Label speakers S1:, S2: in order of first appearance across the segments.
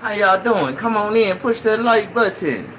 S1: How y'all doing? Come on in, push that like button.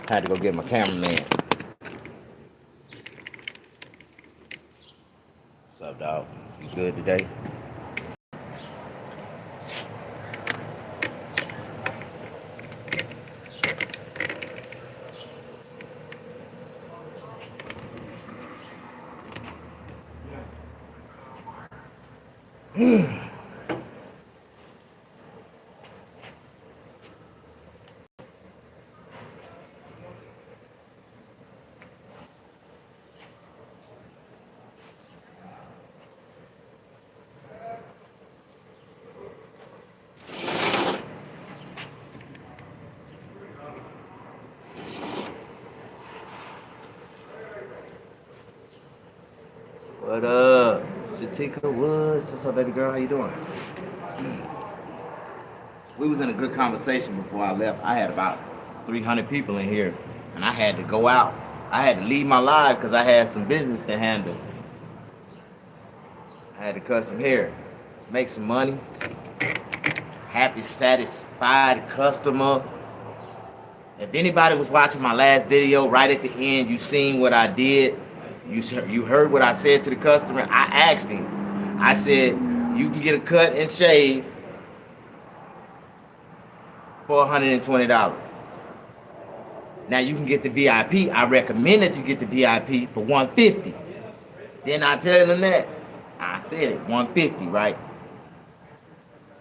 S1: Had to go get my cameraman. What's up, dog? You good today? What up? Shatika Woods. What's up, baby girl? How you doing? We was in a good conversation before I left. I had about 300 people in here, and I had to go out. I had to leave my live because I had some business to handle. I had to cut some hair, make some money. Happy, satisfied customer. If anybody was watching my last video, right at the end, you seen what I did. You heard what I said to the customer. I asked him. I said, you can get a cut and shave for $120. Now you can get the VIP. I recommend that you get the VIP for $150. Then I tell him that. I said it, $150, right?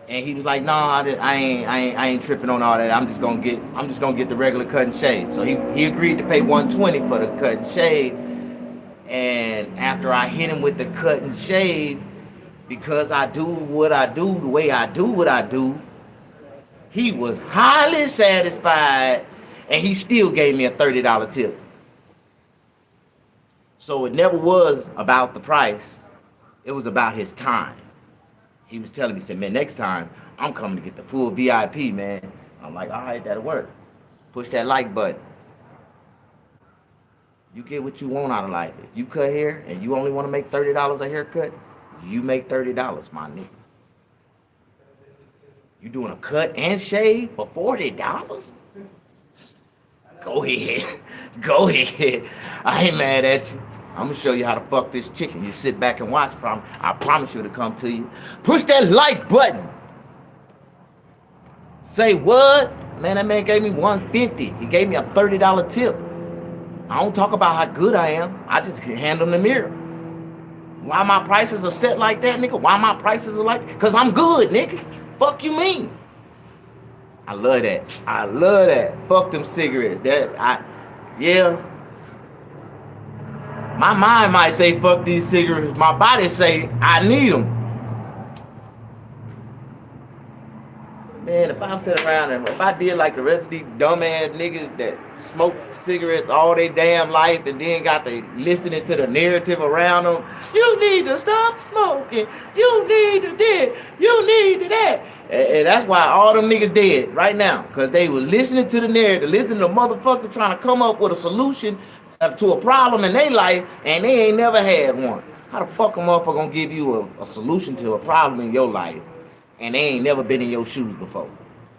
S1: And he was like, "No, I ain't tripping on all that. I'm just gonna get the regular cut and shave." So he agreed to pay $120 for the cut and shave. And after I hit him with the cut and shave, because I do what I do the way I do what I do, he was highly satisfied, and he still gave me a $30 tip. So it never was about the price. It was about his time. He was telling me, he said, "Man, next time I'm coming to get the full VIP, man." I'm like, "All right, that'll work." Push that like button. You get what you want out of life. If you cut hair and you only want to make $30 a haircut, you make $30, my nigga. You doing a cut and shave for $40? Go ahead. Go ahead. I ain't mad at you. I'm gonna show you how to fuck this chicken. You sit back and watch. I promise you to come to you. Push that like button. Say what? Man, that man gave me $150. He gave me a $30 tip. I don't talk about how good I am. I just hand him the mirror. Why my prices are set like that, nigga? Why my prices are like? Cause I'm good, nigga. Fuck you mean? I love that. I love that. Fuck them cigarettes. Yeah. My mind might say fuck these cigarettes. My body say I need them. Man, if I'm sitting around and if I did like the rest of these dumbass niggas that smoke cigarettes all their damn life and then got to listening to the narrative around them, you need to stop smoking. You need to this. You need to that. And that's why all them niggas dead right now. Because they were listening to the narrative, listening to motherfuckers trying to come up with a solution to a problem in their life and they ain't never had one. How the fuck a motherfucker gonna give you a solution to a problem in your life and they ain't never been in your shoes before?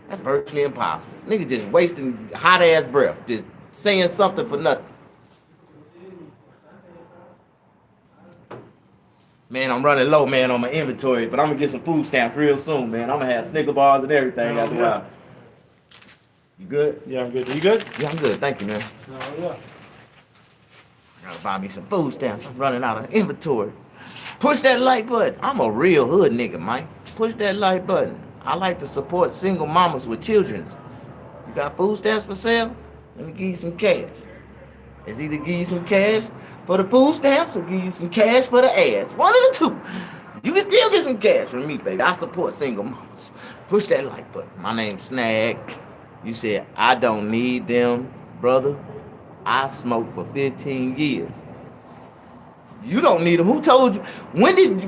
S1: That's virtually impossible. Nigga just wasting hot ass breath, just saying something for nothing. Man, I'm running low, man, on my inventory, but I'm gonna get some food stamps real soon, man. I'm gonna have Snicker bars and everything after a while. You good?
S2: Yeah, I'm good. You good?
S1: Yeah, I'm good. Thank you, man.
S2: Oh, yeah.
S1: I gotta buy me some food stamps. I'm running out of inventory. Push that like button. I'm a real hood nigga, Mike. Push that like button. I like to support single mamas with children. You got food stamps for sale? Let me give you some cash. It's either give you some cash for the food stamps or give you some cash for the ass. One of the two. You can still get some cash from me, baby. I support single mamas. Push that like button. My name's Snag. You said, I don't need them, brother. I smoked for 15 years. You don't need them. Who told you? When did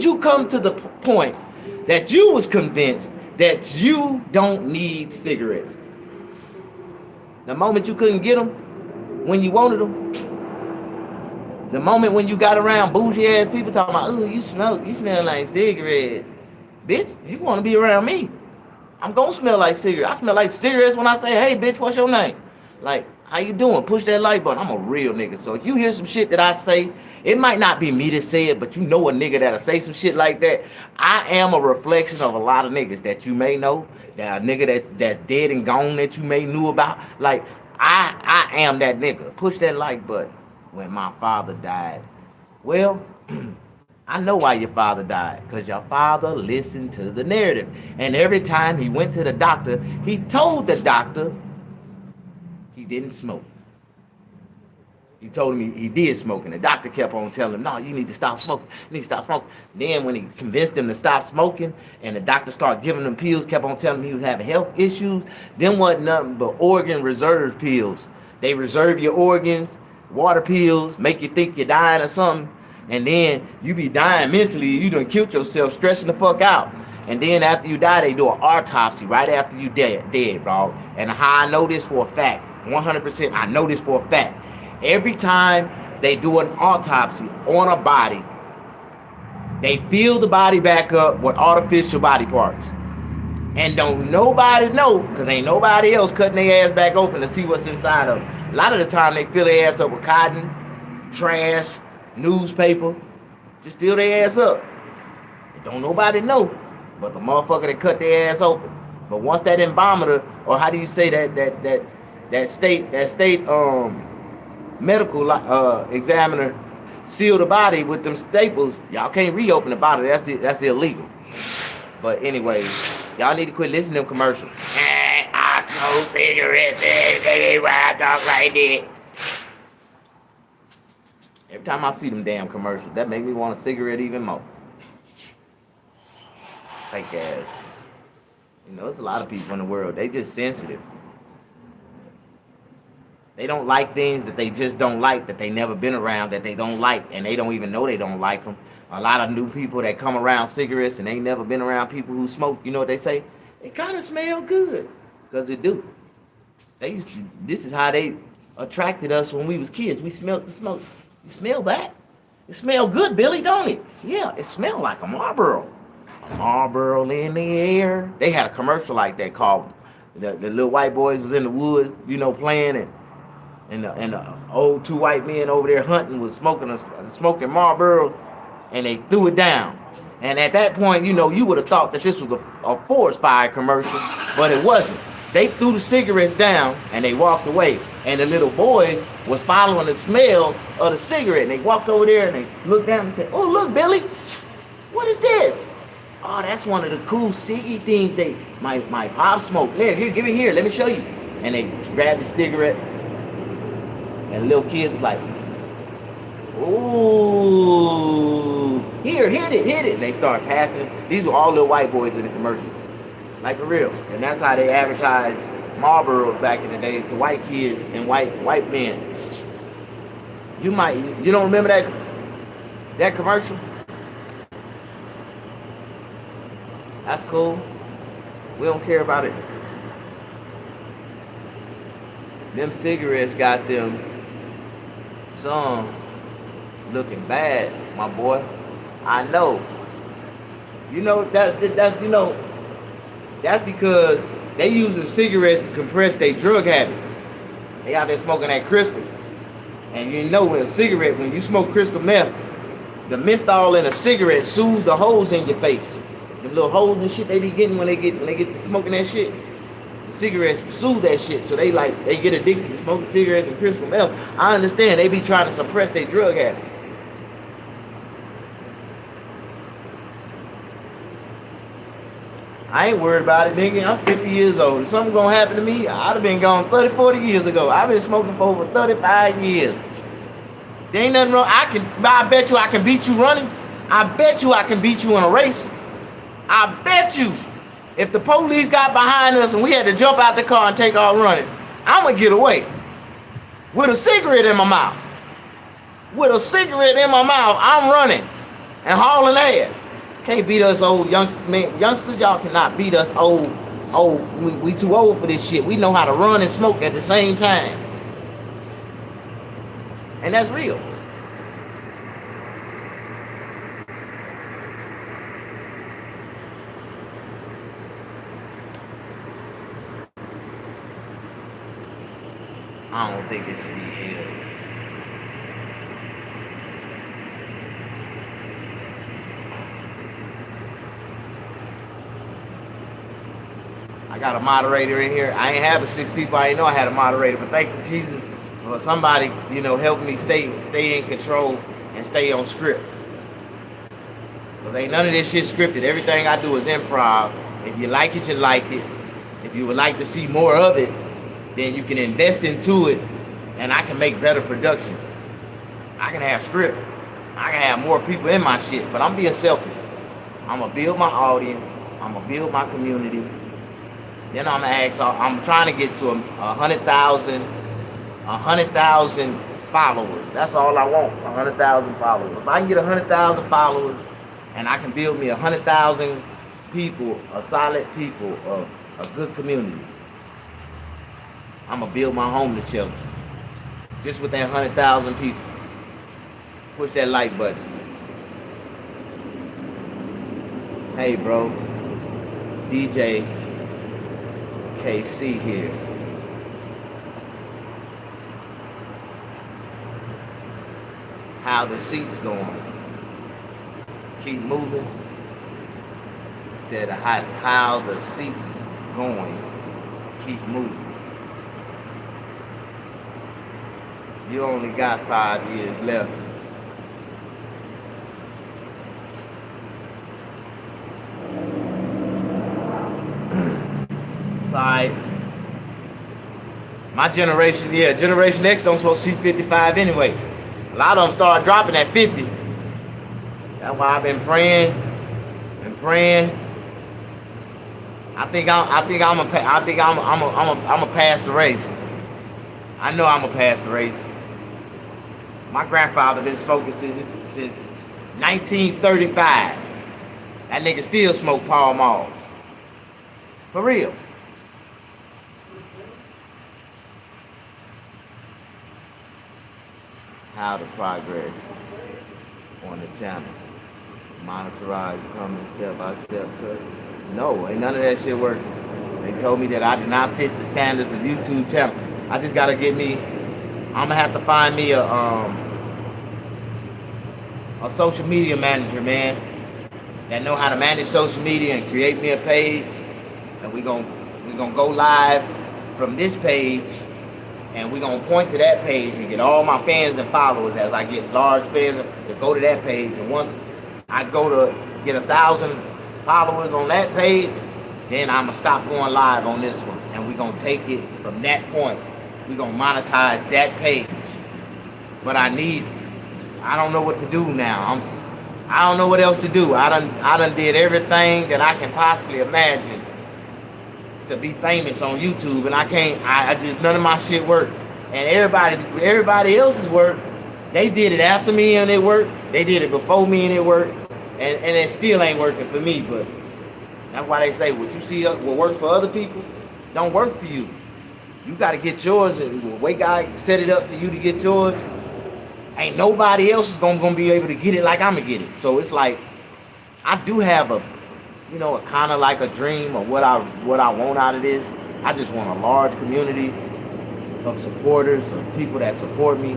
S1: you come to the point that you was convinced that you don't need cigarettes? The moment you couldn't get them, when you wanted them, the moment when you got around bougie ass people talking about, oh, you smell like cigarette. Bitch, you want to be around me. I'm gonna smell like cigarettes. I smell like cigarettes when I say, hey, bitch, what's your name? Like, how you doing? Push that like button. I'm a real nigga. So if you hear some shit that I say, it might not be me that say it, but you know a nigga that'll say some shit like that. I am a reflection of a lot of niggas that you may know, that a nigga that's dead and gone that you may knew about. Like, I am that nigga. Push that like button. When my father died, well, I know why your father died, because your father listened to the narrative. And every time he went to the doctor, he told the doctor he didn't smoke. He told him he did smoke, and the doctor kept on telling him, no, you need to stop smoking. You need to stop smoking. Then when he convinced him to stop smoking, and the doctor started giving him pills, kept on telling him he was having health issues, them wasn't nothing but organ reserve pills. They reserve your organs, water pills, make you think you're dying or something, and then you be dying mentally. You done killed yourself, stressing the fuck out. And then after you die, they do an autopsy right after you dead, bro. And how I know this for a fact, 100%, I know this for a fact. Every time they do an autopsy on a body, they fill the body back up with artificial body parts. And don't nobody know, because ain't nobody else cutting their ass back open to see what's inside of them. A lot of the time, they fill their ass up with cotton, trash, newspaper. Just fill their ass up. Don't nobody know but the motherfucker that cut their ass open. But once that embalmer, or how do you say that state medical examiner seal the body with them staples, y'all can't reopen the body. That's illegal. But anyways, y'all need to quit listening to them commercials. I smoke cigarettes, baby, why I talk like that? Every time I see them damn commercials, that make me want a cigarette even more. Fake ass. You know, there's a lot of people in the world, they just sensitive. They don't like things that they just don't like, that they never been around, that they don't like, and they don't even know they don't like them. A lot of new people that come around cigarettes and they never been around people who smoke, you know what they say? They kind of smell good, because they do. This is how they attracted us when we was kids. We smelled the smoke. You smell that? It smell good, Billy, don't it? Yeah, it smelled like a Marlboro. A Marlboro in the air. They had a commercial like that called, the little white boys was in the woods, you know, playing, and the old two white men over there hunting was smoking Marlboro, and they threw it down. And at that point, you know, you would have thought that this was a forest fire commercial, but it wasn't. They threw the cigarettes down and they walked away. And the little boys was following the smell of the cigarette. And they walked over there and they looked down and said, oh, look, Billy, what is this? Oh, that's one of the cool ciggy things my pop smoked. Here, give it here, let me show you. And they grabbed the cigarette. And the little kids like, ooh, here, hit it. And they start passing it. These were all little white boys in the commercial. Like, for real. And that's how they advertised Marlboros back in the days to white kids and white men. You don't remember that commercial? That's cool. We don't care about it. Them cigarettes got them some looking bad, my boy. I know. You know that's because they using cigarettes to compress their drug habit. They out there smoking that crystal. And you know when a cigarette, when you smoke crystal meth, the menthol in a cigarette soothes the holes in your face. Them little holes and shit they be getting when they get to smoking that shit. The cigarettes soothe that shit, so they get addicted to smoking cigarettes and crystal meth. I understand they be trying to suppress their drug habit. I ain't worried about it, nigga. I'm 50 years old. If something gonna happen to me, I'd have been gone 30, 40 years ago. I've been smoking for over 35 years. There ain't nothing wrong. I bet you I can beat you running. I bet you I can beat you in a race. I bet you. If the police got behind us and we had to jump out the car and take off running, I'm gonna get away. With a cigarette in my mouth. With a cigarette in my mouth, I'm running and hauling ass. Can't beat us old youngsters, man. Youngsters, y'all cannot beat us old. We too old for this shit. We know how to run and smoke at the same time. And that's real. I don't think it should be here. I got a moderator in here. I ain't having 6 people. I ain't know I had a moderator, but thank you, Jesus. Well, somebody, help me stay in control and stay on script. Because ain't none of this shit scripted. Everything I do is improv. If you like it, you like it. If you would like to see more of it, then you can invest into it, and I can make better production. I can have script. I can have more people in my shit, but I'm being selfish. I'm going to build my audience. I'm going to build my community. Then I'm going to I'm trying to get to 100,000 followers. That's all I want, 100,000 followers. If I can get 100,000 followers and I can build me 100,000 people, a solid people, a good community, I'm going to build my homeless shelter. Just with that 100,000 people. Push that like button. Hey, bro. DJ KC here. How the seats going? Keep moving. Said how the seats going? Keep moving. You only got 5 years left. It's alright. My generation, Generation X don't supposed to see 55 anyway. A lot of them start dropping at 50. That's why I've been praying. I think I'm a pass the race. I know I'm a pass the race. My grandfather been smoking since 1935. That nigga still smoke Pall Mall. For real. How to progress on the channel. Monetize coming step by step. No, ain't none of that shit working. They told me that I did not fit the standards of YouTube channel. I just gotta get me. I'm gonna have to find me a social media manager, man, that know how to manage social media and create me a page. And we gonna go live from this page, and we gonna point to that page and get all my fans and followers as I get large fans to go to that page. And once I go to get 1,000 followers on that page, then I'm gonna stop going live on this one, and we gonna take it from that point. We gonna monetize that page. But I don't know what to do now. I don't know what else to do. I done did everything that I can possibly imagine to be famous on YouTube, and I just none of my shit worked. And everybody else's work, they did it after me and it worked. They did it before me and it worked. And it still ain't working for me, but that's why they say what you see what works for other people don't work for you. You got to get yours, and the way God set it up for you to get yours, ain't nobody else is gonna be able to get it like I'm gonna get it. So it's like I do have a, a kind of like a dream of what I want out of this. I just want a large community of supporters, of people that support me,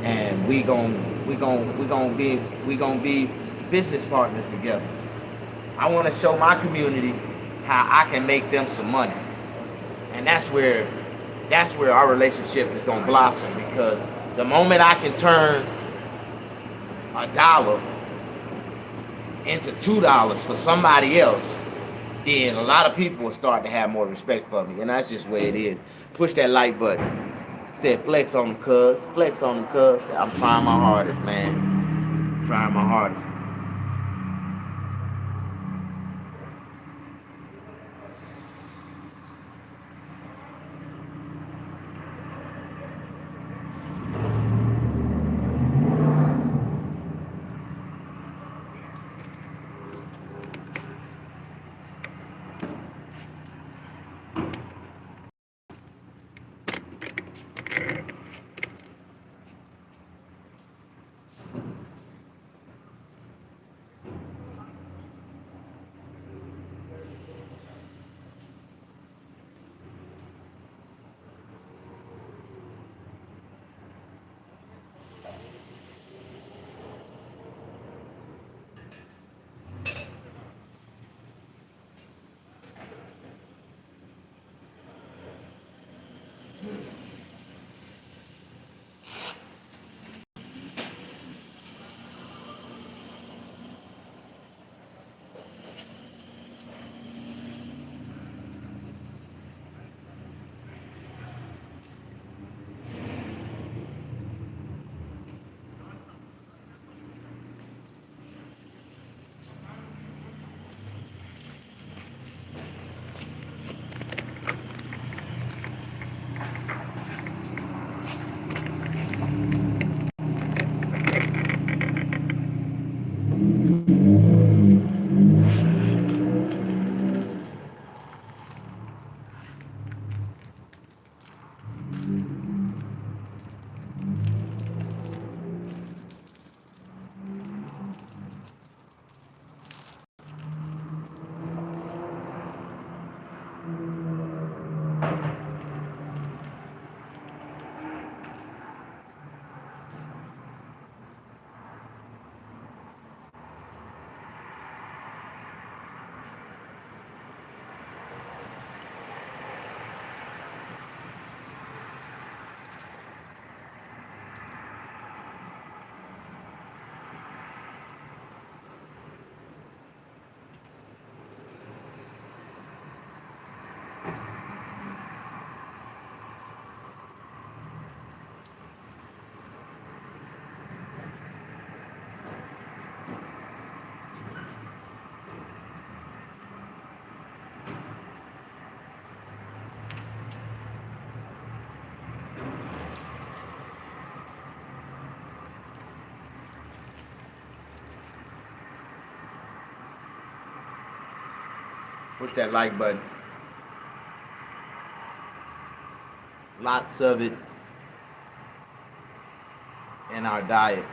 S1: and we gonna be business partners together. I want to show my community how I can make them some money, and that's where our relationship is gonna blossom, because the moment I can turn $1 into $2 for somebody else, then a lot of people will start to have more respect for me, and that's just where it is. Push that like button. Said flex on them, cuz. Flex on them, cuz. I'm trying my hardest, man. Trying my hardest. Push that like button. Lots of it in our diet.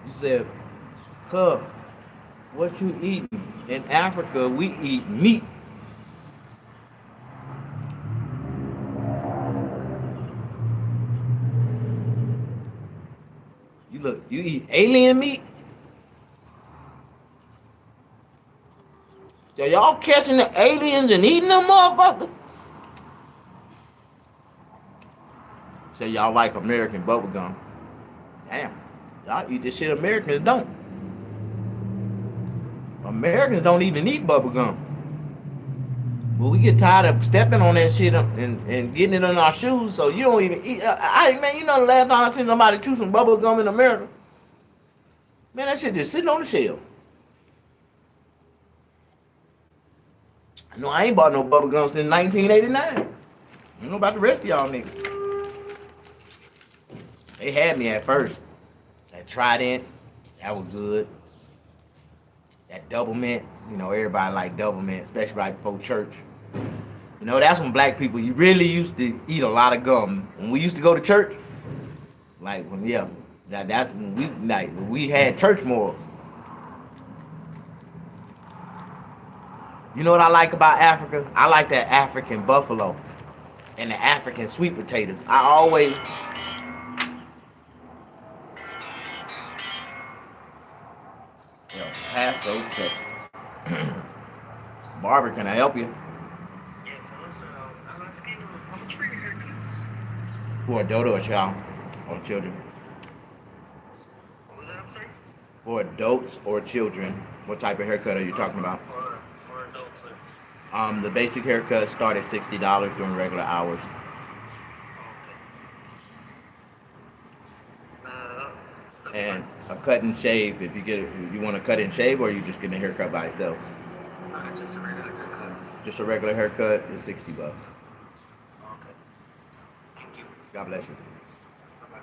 S1: You said, "Cub, what you eating?" In Africa, we eat meat. You eat alien meat? So y'all catching the aliens and eating them motherfuckers? Say y'all like American bubblegum. Damn, y'all eat this shit Americans don't. Americans don't even eat bubble gum. But we get tired of stepping on that shit and getting it on our shoes, so you don't even eat. Man, you know the last time I seen somebody chew some bubble gum in America? Man, that shit just sitting on the shelf. No, I ain't bought no bubble gum since 1989. I don't know about the rest of y'all niggas. They had me at first. That Trident, that was good. That double mint, you know, everybody like double mint, especially right before church. You know, that's when black people, you really used to eat a lot of gum. When we used to go to church, like when, yeah, that's when we had church morals. You know what I like about Africa? I like that African buffalo and the African sweet potatoes. I always... Yo, Paso, Texas. Barber, can I help you?
S2: Yes, hello, sir. I'm asking how much for your haircuts?
S1: For adult or child or children?
S2: What was that, I'm sorry?
S1: For adults or children, what type of haircut are you talking about?
S2: For adults, sir.
S1: The basic haircut start at $60 during regular hours.
S2: Okay.
S1: And a cut and shave, if you want to cut and shave, or you just getting a haircut by itself.
S2: Just a regular haircut.
S1: Just a regular haircut is $60.
S2: Okay. Thank you.
S1: God bless you.
S2: Bye-bye.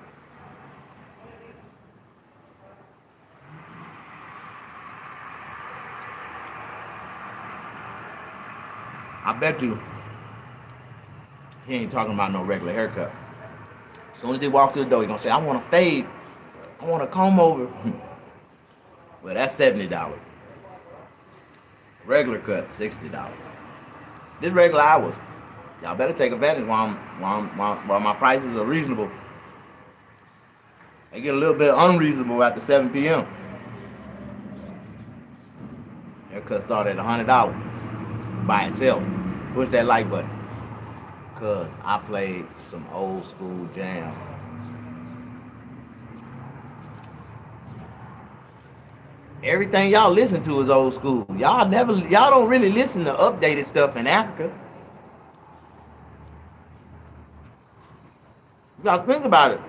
S1: I bet you he ain't talking about no regular haircut. As soon as they walk through the door, he gonna say, I want a fade. I want a comb over. Well, that's $70. Regular cut, $60. This regular hours. Y'all better take advantage while my prices are reasonable. They get a little bit unreasonable after 7 p.m. Haircut start at $100 by itself. Push that like button. Cause I played some old school jams. Everything y'all listen to is old school. Y'all don't really listen to updated stuff in Africa. You gotta think about it.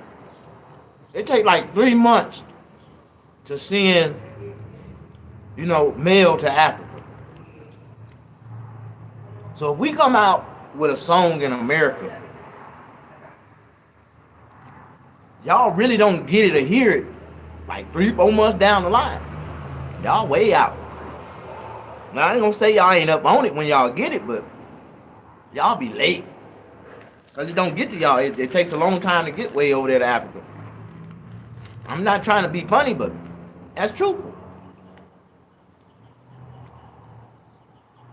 S1: It take like 3 months to send, mail to Africa. So if we come out with a song in America, y'all really don't get it or hear it like 3-4 months down the line. Y'all way out. Now I ain't gonna say y'all ain't up on it when y'all get it, but y'all be late. Cause it don't get to y'all. It takes a long time to get way over there to Africa. I'm not trying to be funny, but that's truthful.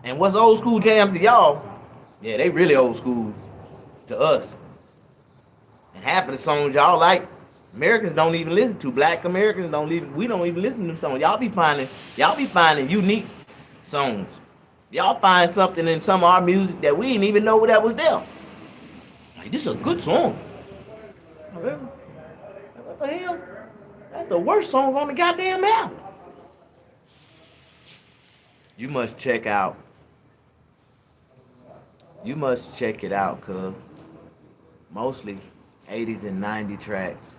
S1: And what's old school jams to y'all? Yeah, they really old school to us. And half of the songs y'all like, Americans don't even listen to. Black Americans we don't even listen to them songs. Y'all be finding unique songs. Y'all find something in some of our music that we didn't even know that was there. Like, this is a good song. What the hell? That's the worst song on the goddamn album. You must check it out, cuz. Mostly 80s and 90s tracks.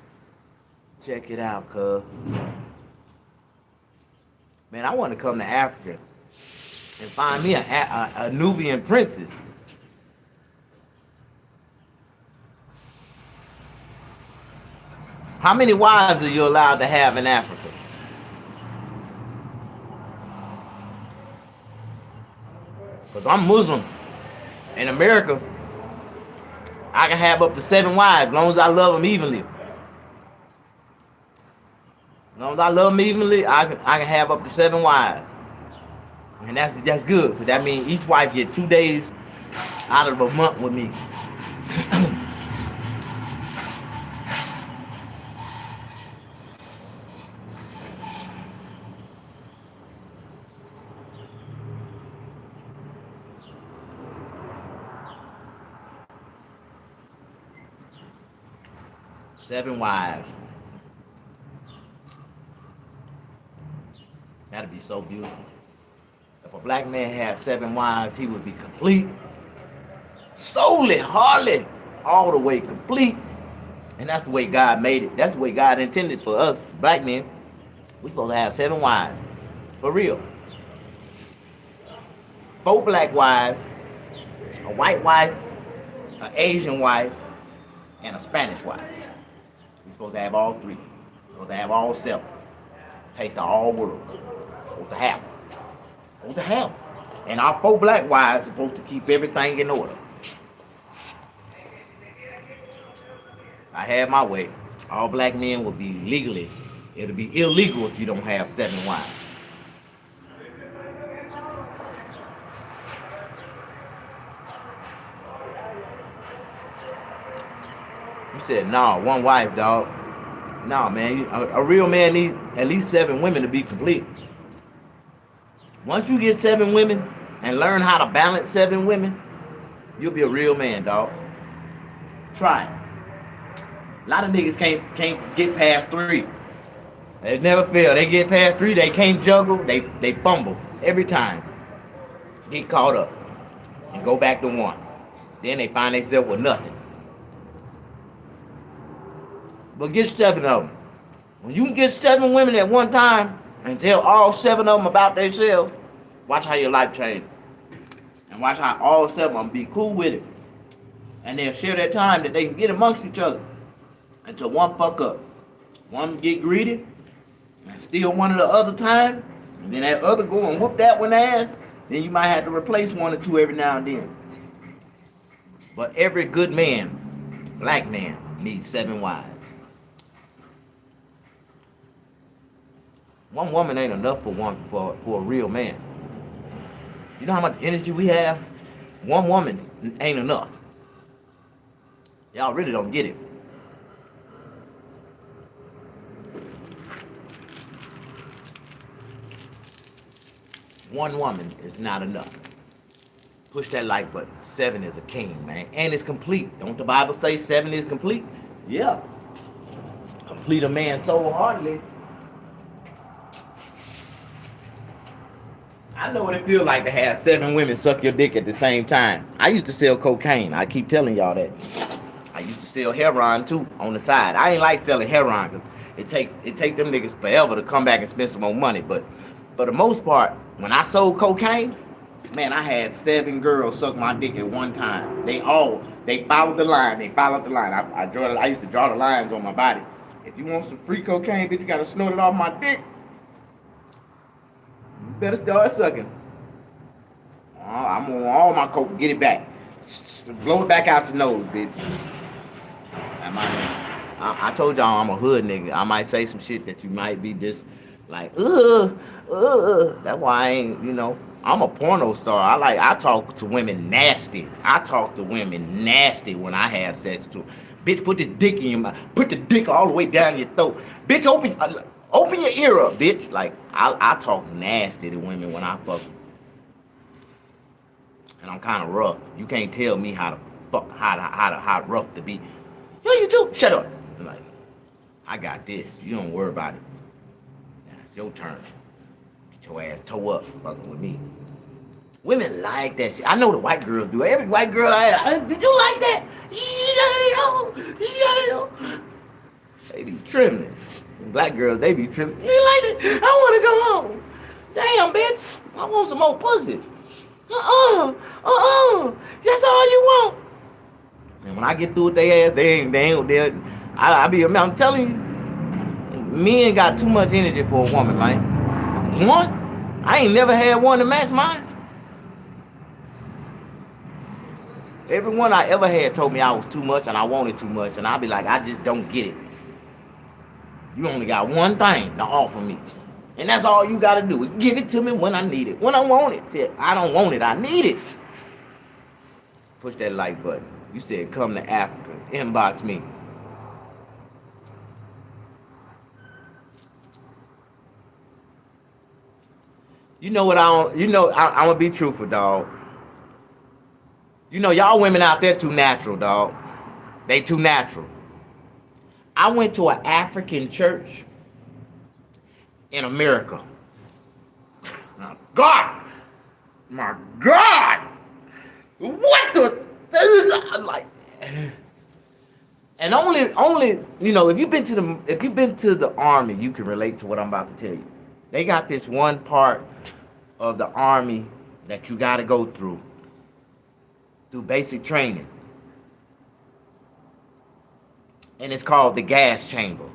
S1: Check it out, cuz. Man, I want to come to Africa and find me a Nubian princess. How many wives are you allowed to have in Africa? Because I'm Muslim. In America, I can have up to 7 wives as long as I love them evenly. As long as I love them evenly, I can have up to 7 wives. And that's good, because that means each wife get 2 days out of a month with me. Seven wives. That'd be so beautiful. If a black man had 7 wives, he would be complete. Solely, hardly, all the way complete. And that's the way God made it. That's the way God intended for us, black men. We supposed to have 7 wives. For real. 4 black wives, a white wife, an Asian wife, and a Spanish wife. We're supposed to have all 3. We're supposed to have all 7. Taste of all world. Supposed to have them. Supposed to have them. And our 4 black wives supposed to keep everything in order. I had my way. All black men will be legally, it'll be illegal if you don't have 7 wives. You said, nah, 1 wife, dog. Nah, man, a real man needs at least 7 women to be complete. Once you get 7 women and learn how to balance 7 women, you'll be a real man, dog. Try it. A lot of niggas can't get past 3. They never fail. They get past 3, they can't juggle, they fumble every time. Get caught up and go back to 1. Then they find themselves with nothing. But get 7 of them. When you can get 7 women at one time and tell all 7 of them about themselves, watch how your life change. And watch how all 7 of them be cool with it. And they'll share their time that they can get amongst each other. Until one fuck up. One get greedy and steal one of the other time. And then that other go and whoop that one ass. Then you might have to replace 1 or 2 every now and then. But every good man, black man, needs 7 wives. 1 woman ain't enough for a real man. You know how much energy we have? 1 woman ain't enough. Y'all really don't get it. 1 woman is not enough. Push that like button. 7 is a king, man. And it's complete. Don't the Bible say 7 is complete? Yeah. Complete a man so hardly. I know what it feels like to have 7 women suck your dick at the same time. I used to sell cocaine. I keep telling y'all that. I used to sell heroin too on the side. I ain't like selling heroin because it take them niggas forever to come back and spend some more money. But for the most part, when I sold cocaine, man, I had 7 girls suck my dick at one time. They followed the line. I used to draw the lines on my body. If you want some free cocaine, bitch, you gotta snort it off my dick. You better start sucking. I'm on all my coke. Get it back. Blow it back out your nose, bitch. I told y'all I'm a hood nigga. I might say some shit that you might be just like, That's why I ain't, I'm a porno star. I talk to women nasty. I talk to women nasty when I have sex too. Bitch, put the dick in your mouth. Put the dick all the way down your throat. Bitch, open your ear up, bitch. Like, I talk nasty to women when I fuck them. And I'm kind of rough. You can't tell me how rough to be. Yo, you too. Shut up. I'm like, I got this. You don't worry about it. Now it's your turn. Get your ass toe up fucking with me. Women like that shit. I know the white girls do. Every white girl did you like that? Yeah. They be trembling. Black girls, they be trembling. You like it? I want to go home. Damn, bitch. I want some more pussy. That's all you want. And when I get through with their ass, I'm telling you, men got too much energy for a woman, man. One, I ain't never had one to match mine. Every one I ever had told me I was too much and I wanted too much, and I'll be like, I just don't get it. You only got one thing to offer me. And that's all you gotta do, is give it to me when I need it. When I want it. Said, I don't want it, I need it. Push that like button. You said come to Africa. Inbox me. You know what I'm gonna be truthful, dog. Y'all women out there too natural, dog. They too natural. I went to an African church in America. God, My God, what the? I'm like, and only if you've been to the army, you can relate to what I'm about to tell you. They got this one part of the army that you got to go through basic training, and it's called the gas chamber.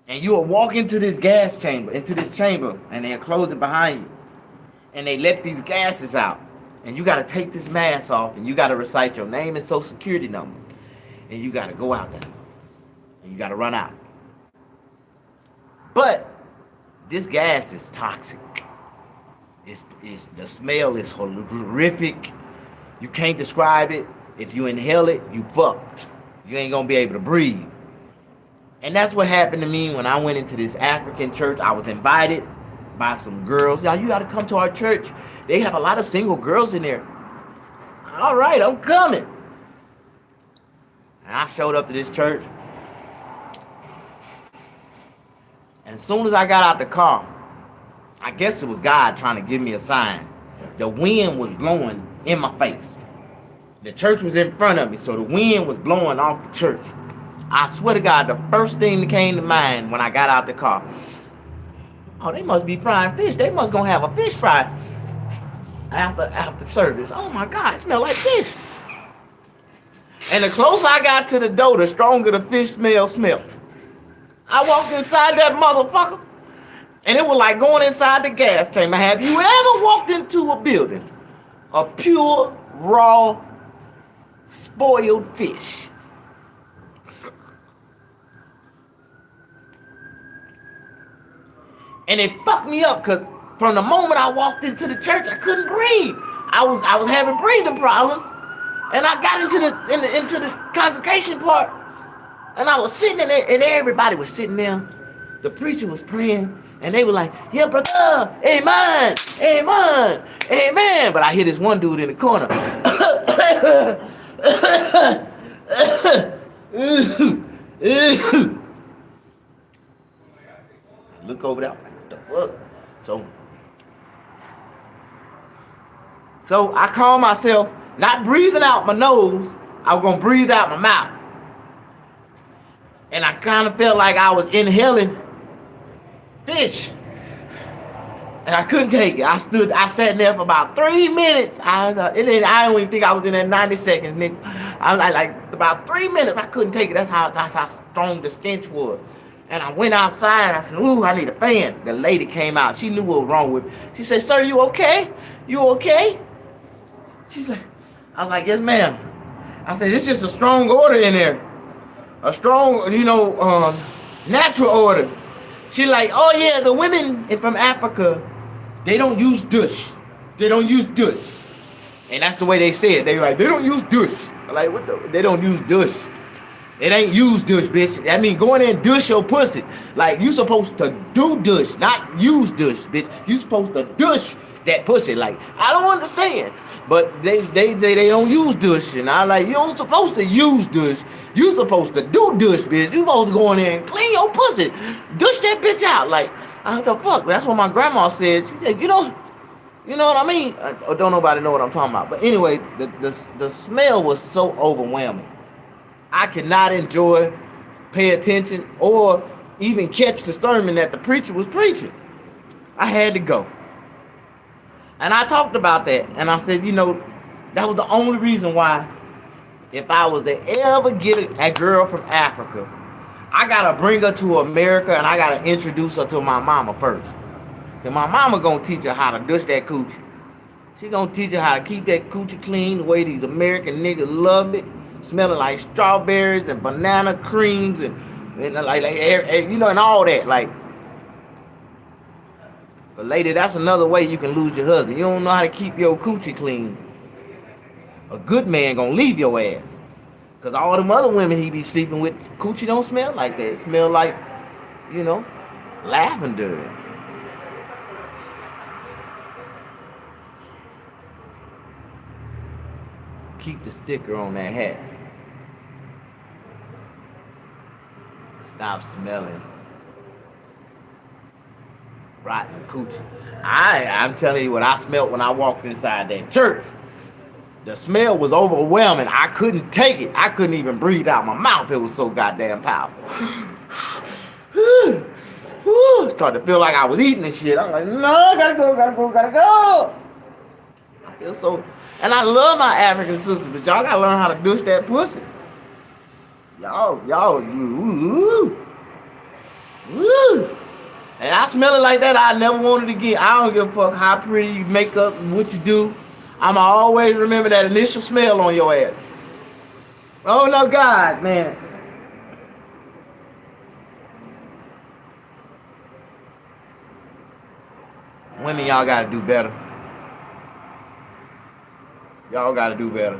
S1: And you will walk into this chamber, and they'll close it behind you, and they let these gases out, and you got to take this mask off, and you got to recite your name and social security number, and you got to go out there, and you got to run out. But this gas is toxic. It's the smell is horrific. You can't describe it. If you inhale it, you fucked. You ain't gonna be able to breathe. And that's what happened to me when I went into this African church. I was invited by some girls. Now you gotta come to our church. They have a lot of single girls in there. All right, I'm coming. And I showed up to this church. And as soon as I got out the car, I guess it was God trying to give me a sign. The wind was blowing in my face. The church was in front of me, so the wind was blowing off the church. I swear to God, the first thing that came to mind when I got out the car, oh, they must be frying fish. They must gonna have a fish fry after service. Oh my God, it smelled like fish. And the closer I got to the door, the stronger the fish smell smelled. I walked inside that motherfucker, and it was like going inside the gas chamber. Have you ever walked into a building of pure, raw, spoiled fish? And it fucked me up because from the moment I walked into the church, I couldn't breathe. I was having breathing problems, and I got into the congregation part, and I was sitting in there, and everybody was sitting there. The preacher was praying, and they were like, "Yeah, brother, amen, amen, amen." But I hear this one dude in the corner. Look over there. What the fuck? So I call myself not breathing out my nose. I was gonna breathe out my mouth. And I kind of felt like I was inhaling fish. And I couldn't take it. I sat there for about 3 minutes. I don't even think I was in there 90 seconds, nigga. I was like about 3 minutes. I couldn't take it. That's how strong the stench was. And I went outside. I said, "Ooh, I need a fan." The lady came out. She knew what was wrong with me. She said, "Sir, you okay? You okay?" She said, I was like, "Yes, ma'am." I said, "It's just a strong order in there. A strong, natural order." She like, "Oh yeah, the women from Africa, they don't use douche. They don't use douche." And that's the way they say it. They like, "They don't use douche." I'm like, what the? They don't use douche. It ain't use douche, bitch. I mean, go in there and douche your pussy. Like, you supposed to do douche, not use douche, bitch. You supposed to douche that pussy. Like, I don't understand. But they say they don't use douche. And I like, you don't supposed to use douche. You supposed to do douche, bitch. You supposed to go in there and clean your pussy. Douche that bitch out. Like, what the fuck? That's what my grandma said. She said, you know what I mean? Don't nobody know what I'm talking about. But anyway, the smell was so overwhelming. I could not enjoy, pay attention, or even catch the sermon that the preacher was preaching. I had to go. And I talked about that, and I said, that was the only reason why, if I was to ever get a girl from Africa, I gotta bring her to America, and I gotta introduce her to my mama first. So my mama gonna teach her how to douche that coochie. She gonna teach her how to keep that coochie clean the way these American niggas love it. Smelling like strawberries and banana creams and like and all that. Like, but lady, that's another way you can lose your husband. You don't know how to keep your coochie clean. A good man gonna leave your ass. Cause all them other women he be sleeping with, coochie don't smell like that. It smell like, lavender. Keep the sticker on that hat. Stop smelling rotten coochie. I'm telling you what I smelled when I walked inside that church. The smell was overwhelming. I couldn't take it. I couldn't even breathe out my mouth. It was so goddamn powerful. Started to feel like I was eating and shit. I'm like, no, gotta go, gotta go, gotta go. I feel so, and I love my African sisters, but y'all gotta learn how to douche that pussy. Y'all, ooh. And I smell it like that. I never wanted to get. I don't give a fuck how pretty you make up, what you do. I'ma always remember that initial smell on your ass. Oh no, God, man. Women, y'all gotta do better. Y'all gotta do better.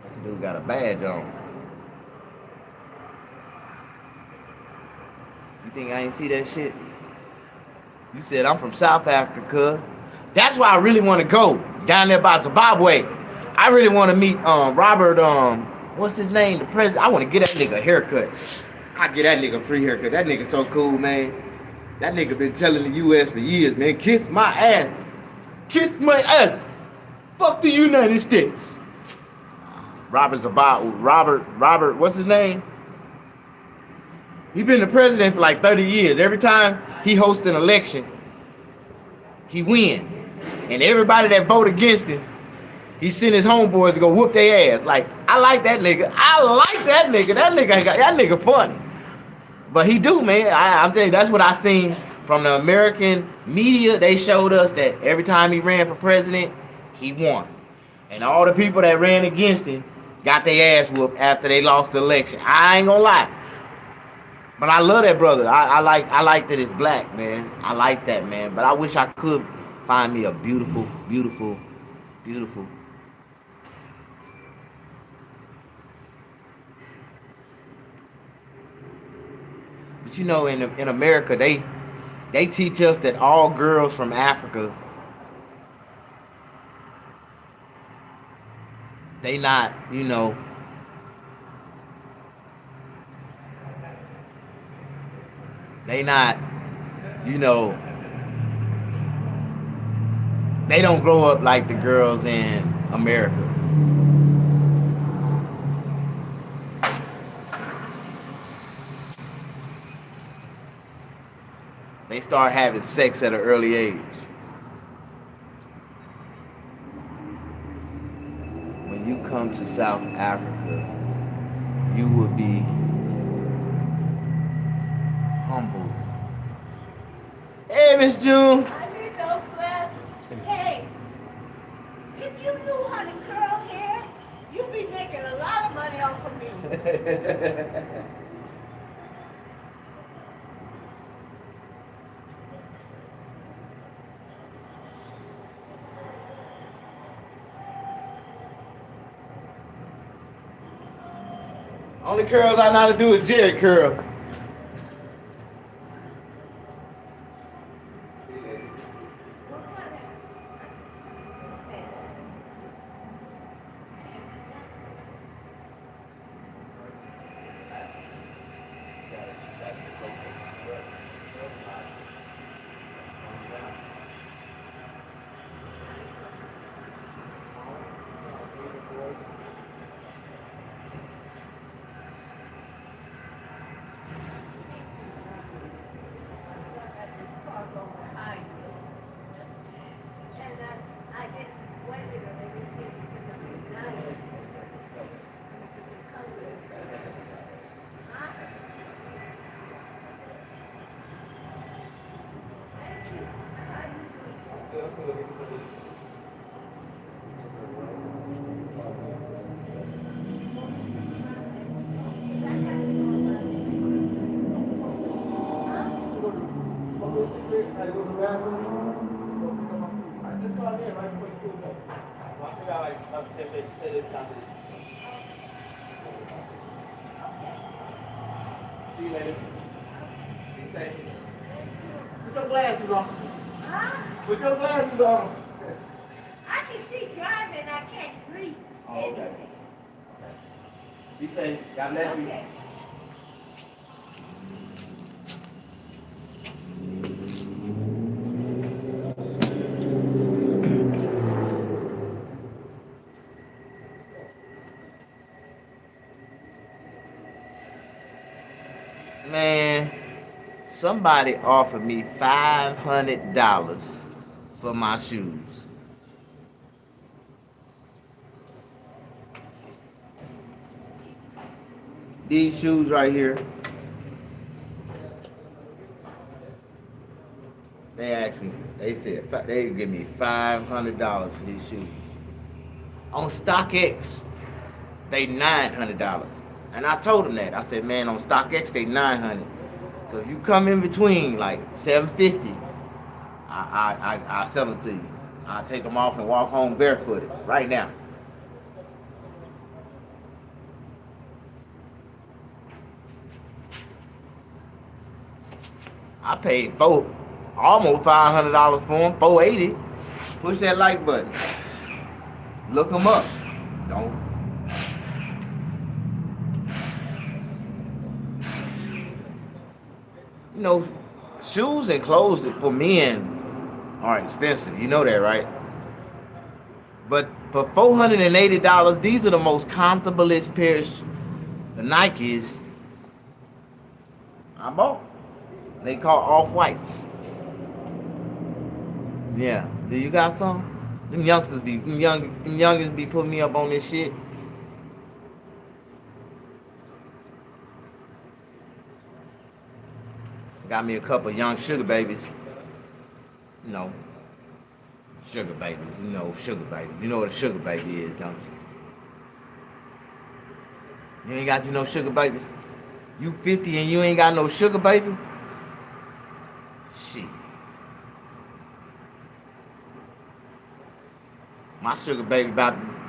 S1: That dude got a badge on. You think I ain't see that shit? You said I'm from South Africa, cuz. That's why I really want to go down there by Zimbabwe. I really want to meet Robert, what's his name? The president. I want to get that nigga a haircut. I get that nigga a free haircut. That nigga so cool, man. That nigga been telling the U.S. for years, man. Kiss my ass. Kiss my ass. Fuck the United States. Robert, what's his name? He been the president for like 30 years. Every time he hosts an election, he win. And everybody that vote against him, he sent his homeboys to go whoop their ass. Like, I like that nigga. I like that nigga. That nigga funny. But he do, man. I'm telling you, that's what I seen from the American media. They showed us that every time he ran for president, he won. And all the people that ran against him got their ass whooped after they lost the election. I ain't gonna lie. But I love that brother. I like that it's black, man. I like that, man. But I wish I could find me a beautiful. But you know, in America, they teach us that all girls from Africa, they not, you know, they not, you know, they don't grow up like the girls in America. They start having sex at an early age. When you come to South Africa, you will be humbled. Hey, Miss June.
S3: I need those glasses. Hey, if you knew how to curl hair, you'd be making a lot of money off of me.
S1: Only curls I know how to do is Jerry curls. See you later. Be safe. Put your glasses on.
S3: Huh?
S1: Put your glasses on.
S3: I can see driving, I can't breathe.
S1: Oh, okay. Be safe. God bless you.
S3: Okay.
S1: Man, somebody offered me $500 for my shoes. These shoes right here, they said they give me $500 for these shoes. On StockX, they $900. And I told them that. I said, man, on StockX, they $900. So if you come in between like $750, I sell them to you. I'll take them off and walk home barefooted right now. I paid almost $500 for them, $480. Push that like button. Look them up. Don't. You know, shoes and clothes for men are expensive. You know that, right? But for $480, these are the most comfortablest pairs of Nikes I bought. They call off-whites. Yeah. Do you got some? Them youngsters be putting me up on this shit. Got me a couple young sugar babies. You know, sugar babies. You know, sugar babies. You know what a sugar baby is, don't you? You ain't got no sugar babies? You 50 and you ain't got no sugar baby? Shit. My sugar baby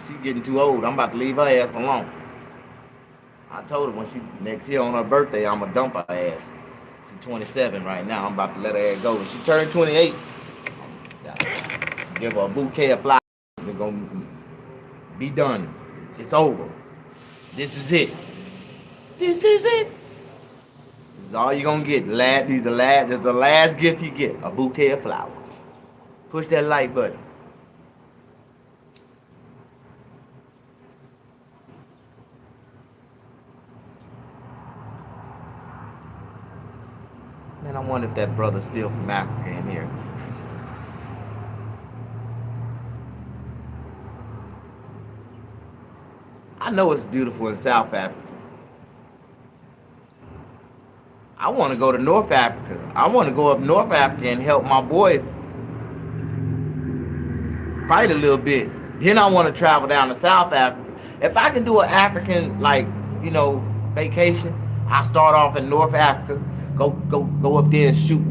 S1: she getting too old. I'm about to leave her ass alone. I told her when next year on her birthday, I'ma dump her ass. She's 27 right now. I'm about to let her ass go. When she turned 28, give her a bouquet of flowers. We're gonna be done. It's over. This is it. This is it. This is all you're gonna get. This is the last gift you get. A bouquet of flowers. Push that like button. Man, I wonder if that brother's still from Africa in here. I know it's beautiful in South Africa. I want to go to North Africa. I want to go up North Africa and help my boy fight a little bit. Then I want to travel down to South Africa. If I can do an African, vacation, I'll start off in North Africa. Go up there and shoot,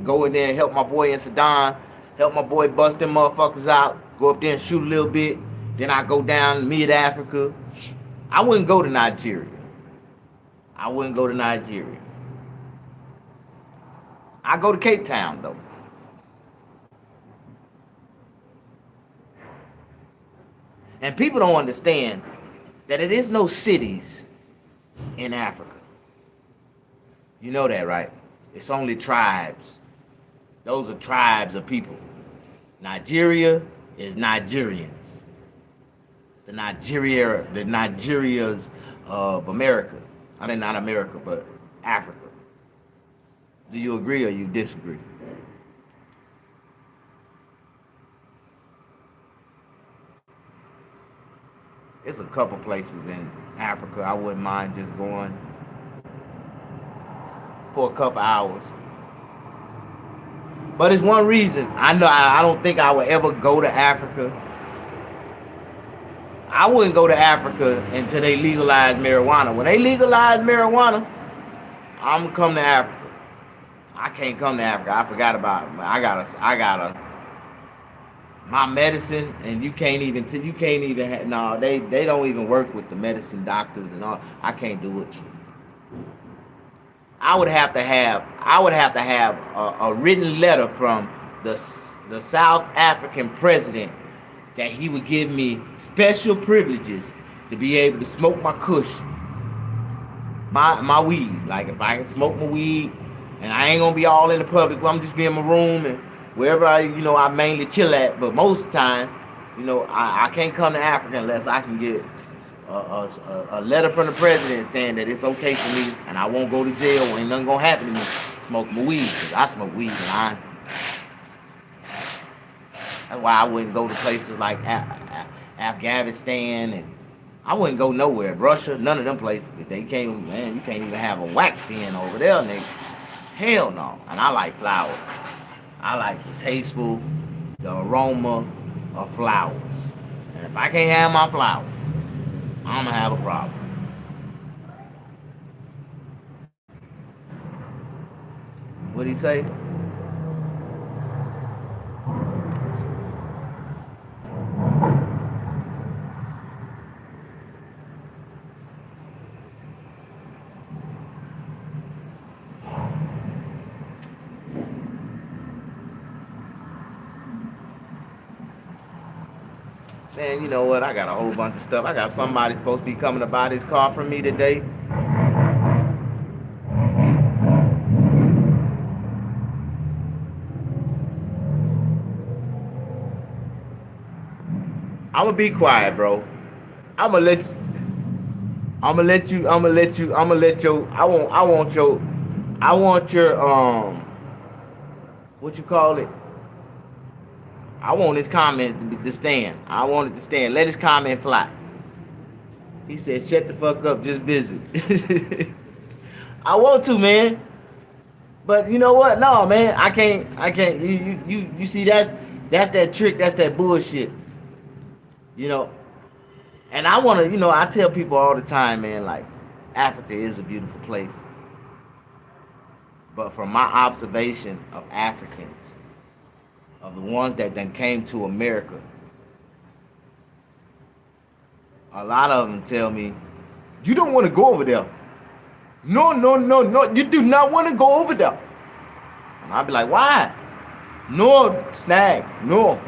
S1: go in there and help my boy in Sudan, help my boy bust them motherfuckers out, go up there and shoot a little bit. Then I go down mid-Africa. I wouldn't go to Nigeria. I go to Cape Town, though. And people don't understand that it is no cities in Africa. You know that, right? It's only tribes. Those are tribes of people. Nigeria is Nigerians. The Nigerias of America. I mean, not America, but Africa. Do you agree or you disagree? There's a couple places in Africa I wouldn't mind just going for a couple hours. But it's one reason. I don't think I would ever go to Africa. I wouldn't go to Africa until they legalize marijuana. When they legalize marijuana, I'm gonna come to Africa. I can't come to Africa. I forgot about it. I gotta my medicine, and you can't even they don't even work with the medicine doctors and all. I can't do it. I would have to have a written letter from the South African president that he would give me special privileges to be able to smoke my kush, my weed. Like if I can smoke my weed, and I ain't gonna be all in the public. I'm just be in my room and wherever I mainly chill at. But most of the time, I can't come to Africa unless I can get a letter from the president saying that it's okay for me and I won't go to jail. Ain't nothing gonna happen to me. Smoke my weed. 'Cause I smoke weed and that's why I wouldn't go to places like Afghanistan and I wouldn't go nowhere. Russia, none of them places. If they can't, man, you can't even have a wax pen over there, nigga. Hell no. And I like flowers. I like the tasteful, the aroma of flowers. And if I can't have my flowers, I'm gonna have a problem. What'd he say? Man, you know what? I got a whole bunch of stuff. I got somebody supposed to be coming to buy this car from me today. I'm gonna be quiet, bro. I'm gonna let your what you call it? I want his comment to stand. I want it to stand. Let his comment fly. He said, shut the fuck up, just visit. I want to, man. But you know what? No, man, I can't. You see, that's that trick, that's that bullshit. You know. And I wanna, I tell people all the time, man, like, Africa is a beautiful place. But from my observation of Africans, of the ones that then came to America, a lot of them tell me, you don't want to go over there. No, you do not want to go over there. And I'll be like, why? No, snag, no,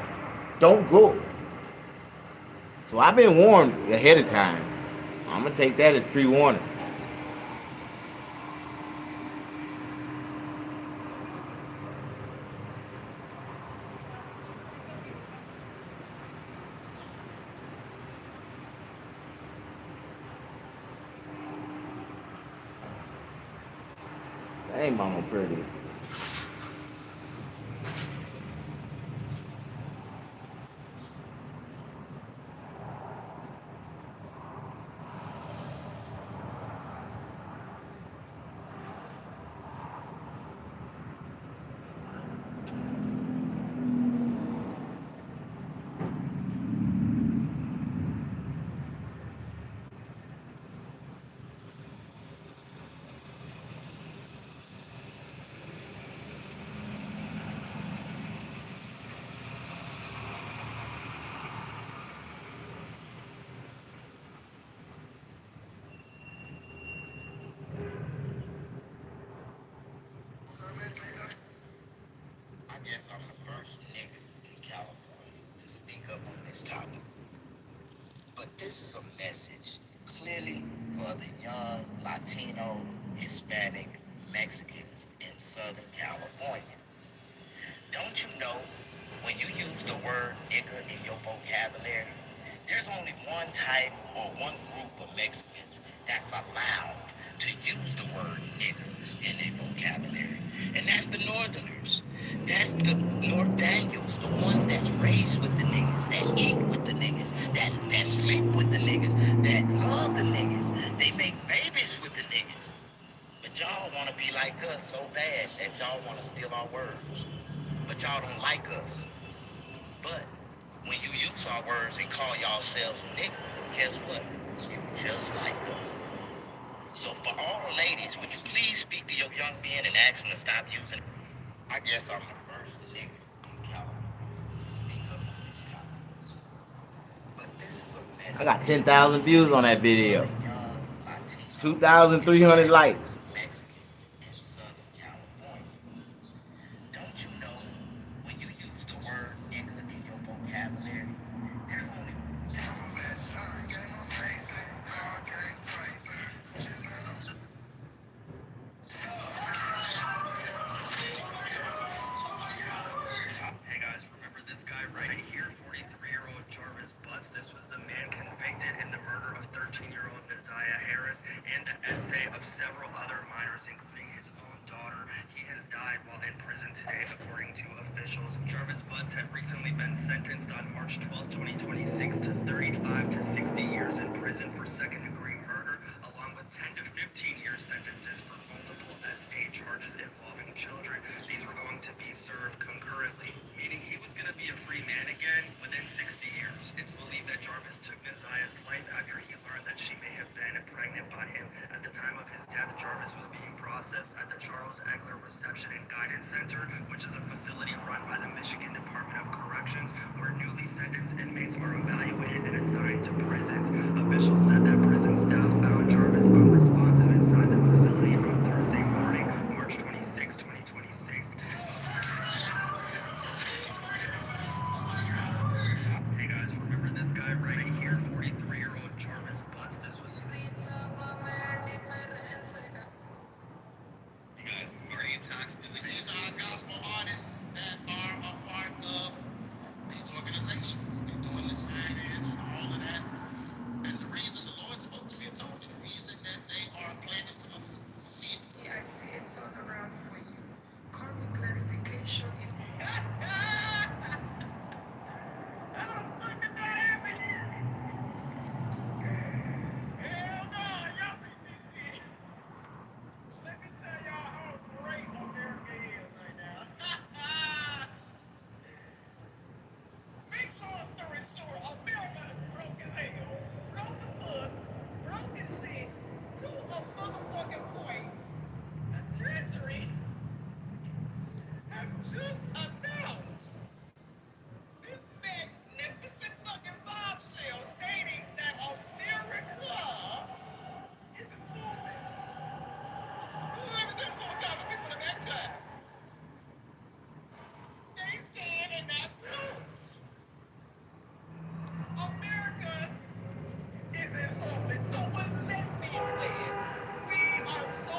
S1: don't go. So I've been warned ahead of time. I'm going to take that as pre-warning. Hey, mama pretty. I guess I'm the first nigga in California to speak up on this topic. But this is a message clearly for the young Latino, Hispanic, Mexicans in Southern California. Don't you know when you use the word nigger in your vocabulary, there's only one type or one group of Mexicans that's allowed to use the word nigger in their vocabulary. And that's the Northerners. That's the North Daniels, the ones that's raised with the niggas, that eat with the niggas, that sleep with the niggas, that love the niggas. They make babies with the niggas. But y'all want to be like us so bad that y'all want to steal our words. But y'all don't like us. But when you use our words and call yourselves a nigga, guess what? You just like us. So for all the ladies, would you please speak to your young men and ask them to stop using it? I guess I'm the first nigga in California to speak up on this topic. But this is a message. I got 10,000 views on that video. 2,300 likes. Mexicans in Southern California. Don't you know when you use the word nigga in your vocabulary, there's only
S2: Hey guys, remember this guy right here, 43-year-old Jarvis Butts? This was the man convicted in the murder of 13 of several other minors, including his own daughter. He has died while in prison today, according to officials. Jarvis Butts had recently been sentenced on March 12, 2026 to 35 to 60 years in prison for second-degree murder, along with 10 to 15-year sentences for multiple SA charges involving children. These were going to be served concurrently, meaning he was going to be a free man again within 60 years. It's believed that Jarvis took Naziah's life after he learned that she may have been pregnant by him. At the time of his death, Jarvis was being processed at the Charles Egler Reception and Guidance Center, which is a facility run by the Michigan Department of Corrections, where newly sentenced inmates are evaluated and assigned to prisons. Officials said that prison staff found Jarvis unresponsive inside the facility on Thursday morning, March 26, 2026. Hey guys, remember this guy right here, 43-year-old Jarvis Butts? This was... You guys, Guardian Talks is a...
S4: These are gospel artists that are a part of these organizations. They're doing the signage and all of that. And the reason the Lord spoke to me and told me the reason that they are planting some of the 50.
S5: I see it's all around for you. Calling clarification is...
S3: I don't think that happened. Hell no, y'all beat this shit. Let me tell y'all how great America is right now. Make long story short, America is broke as hell. Broke as fuck. Broke as shit. To a motherfucking point. The Treasury have just announced this magnificent fucking bombshell stating that America is insolvent. Let me say it 4 times for people to backtrack. They said in that quote, America is insolvent. So what that being said, we are so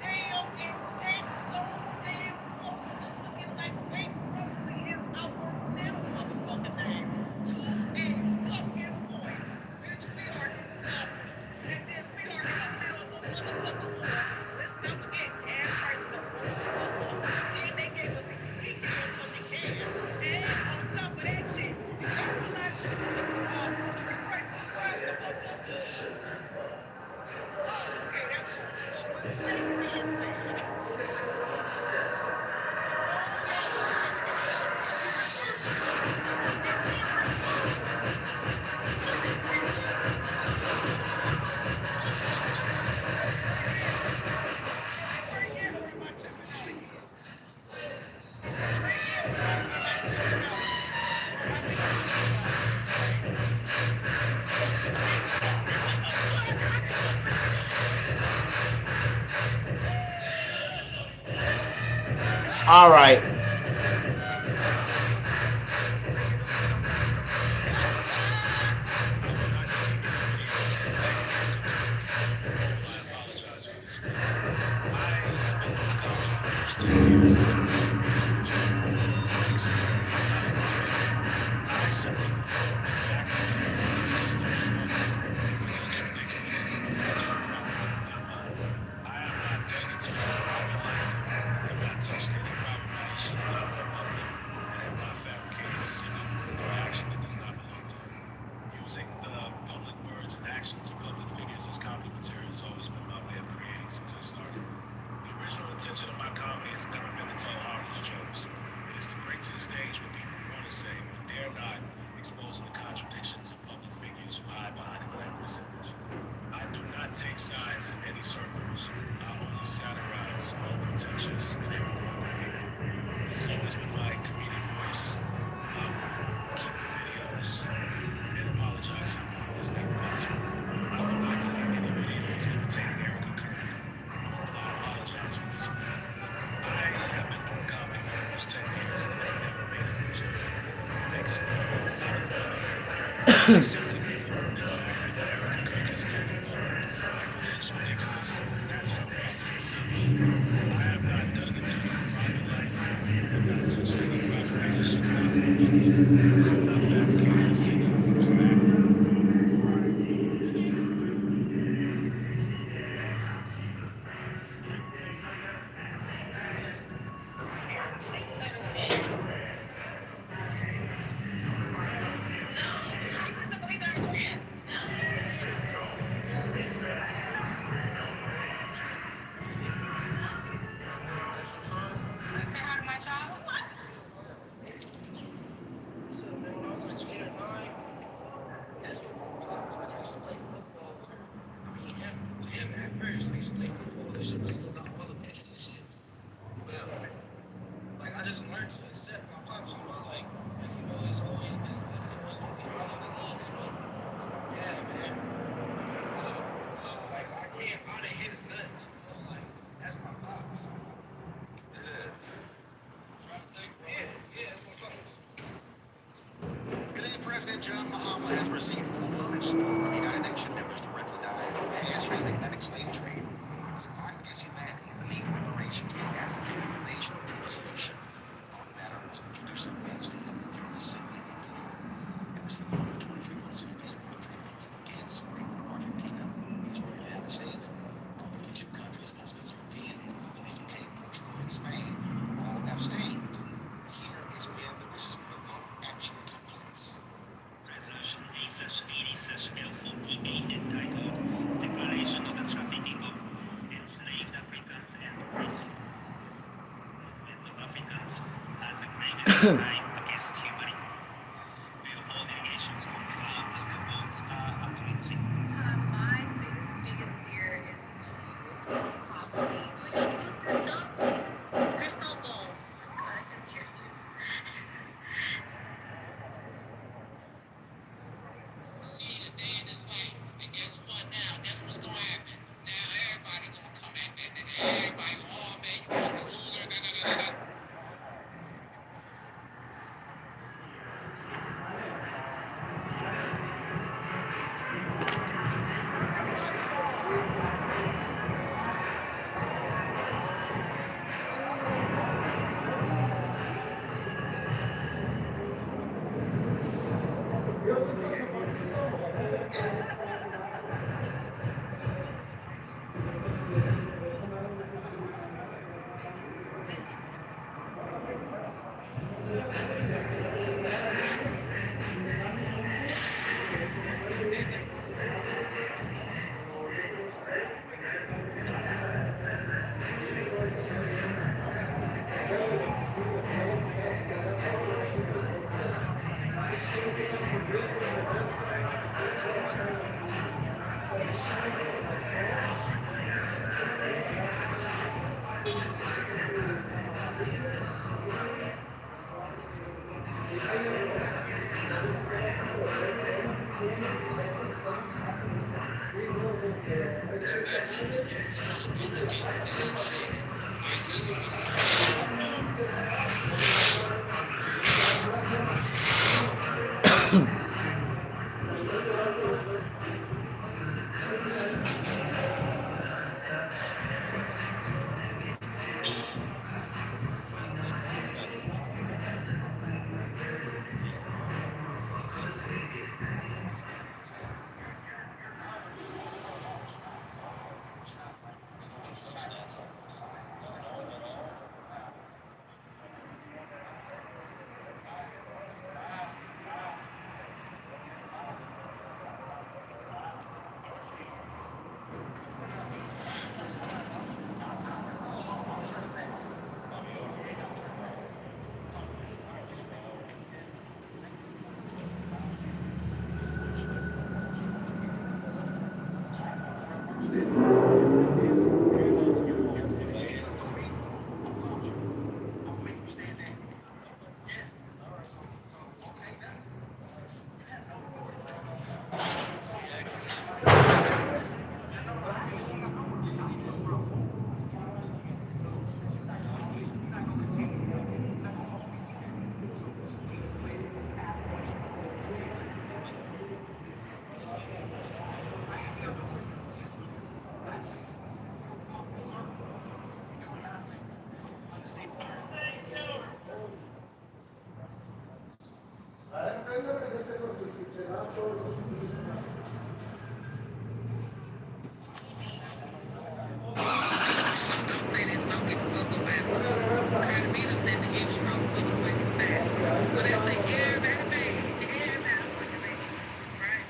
S3: damn in debt, so damn close to looking like bankruptcy is our middle motherfucking name to a fucking point, bitch. We are insolvent, and then we are in the middle of a motherfucking war. Let's not forget gas prices are going up, and they gave us these weekend fucking gas, and on top of that shit, did y'all realize the grocery prices rise the fuck up too? Oh, okay, that's so with that being said.
S1: All right.
S4: Take sides in any circles. I only satirize all pretentious and hypocritical people. This has always been my comedic voice. I will keep the videos and apologizing. It's never possible. I will not delete any videos imitating Erica Kirk, nor will I apologize for this matter. I have been doing comedy for almost 10 years and I've never made a joke or a fake scenario out of thin air. I simply performed exactly what Erica Kirk has done in public. It's ridiculous. That's her problem. I have not dug into her private life. I've not touched any private matters. She could not hold on me. And I've not fabricated a single word for her. years. I used to play football and shit. I still got all the pictures and shit. Well, like I just learned to accept my pops, you know, like you know, it's always this is always gonna be following the love, you know. It's like, yeah, man. So like I came out of his nuts, you know, like that's my pops.
S2: Yeah.
S4: Trying to take, yeah, that's my pops.
S6: Today, President John Mahama has received overwhelming support from United Nations members to recognize the past transatlantic slave trade as a crime against humanity and the need for reparations for African liberation. The resolution on the matter was introduced on Wednesday at the General Assembly in New York. It received 123 votes in favor and 3 votes against. Argentina, Israel, and the United States, all 52 countries, mostly European, including the UK, Portugal, and Spain, all abstained. Here is when the vote actually took place.
S7: Resolution A/80/L48 entitled Declaration of the Trafficking of Enslaved Africans and Africans as a gravest crime against humanity. Will all delegations confirm that the votes are accurate?
S8: My biggest fear is to pop stage. Crystal ball. I can hear you.
S3: See the day in his life, and guess what now? Guess what's gonna happen? Now everybody gonna come at that nigga. Everybody, oh man, you fucking loser. Da, da, da, da, da. Don't say this, don't get the fuck up at me. Cardi B done said the intro with the fucking back. But they say everybody bad, everybody fucking bad, right?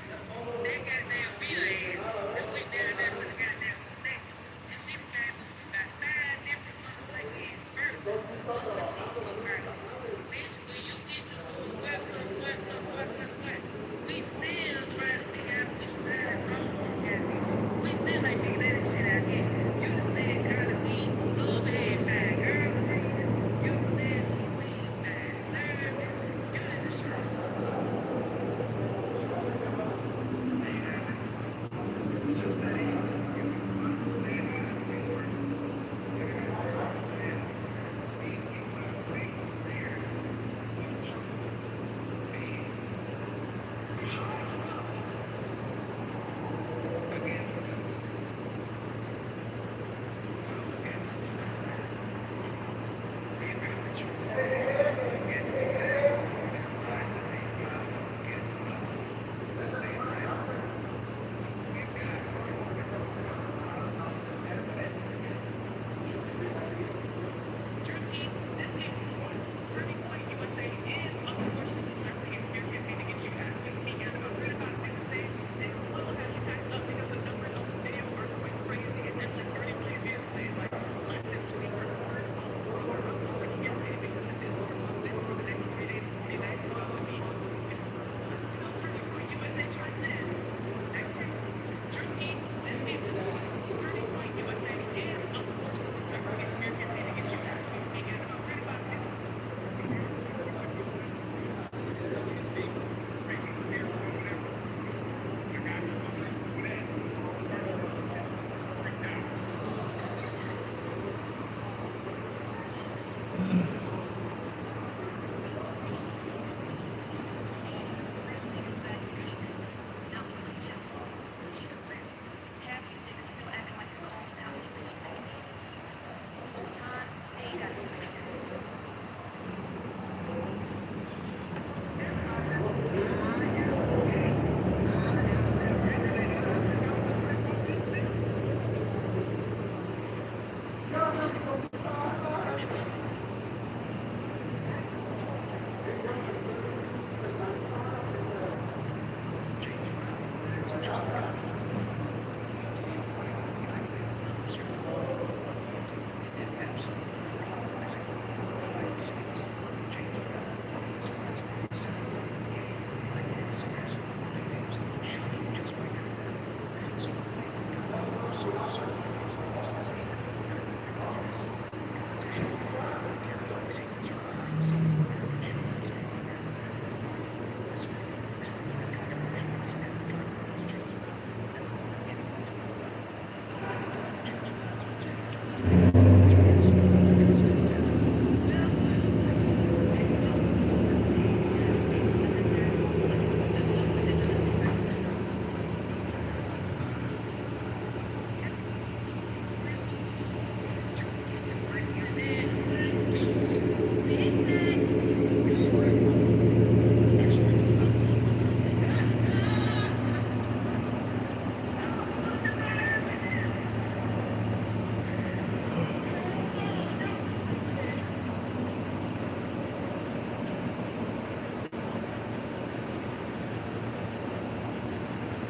S3: That goddamn Vita ass that went there and there for the goddamn neck. And she came with about 5 different motherfucking verses. Bullshit for Cardi B. Bitch, when you get to what, we still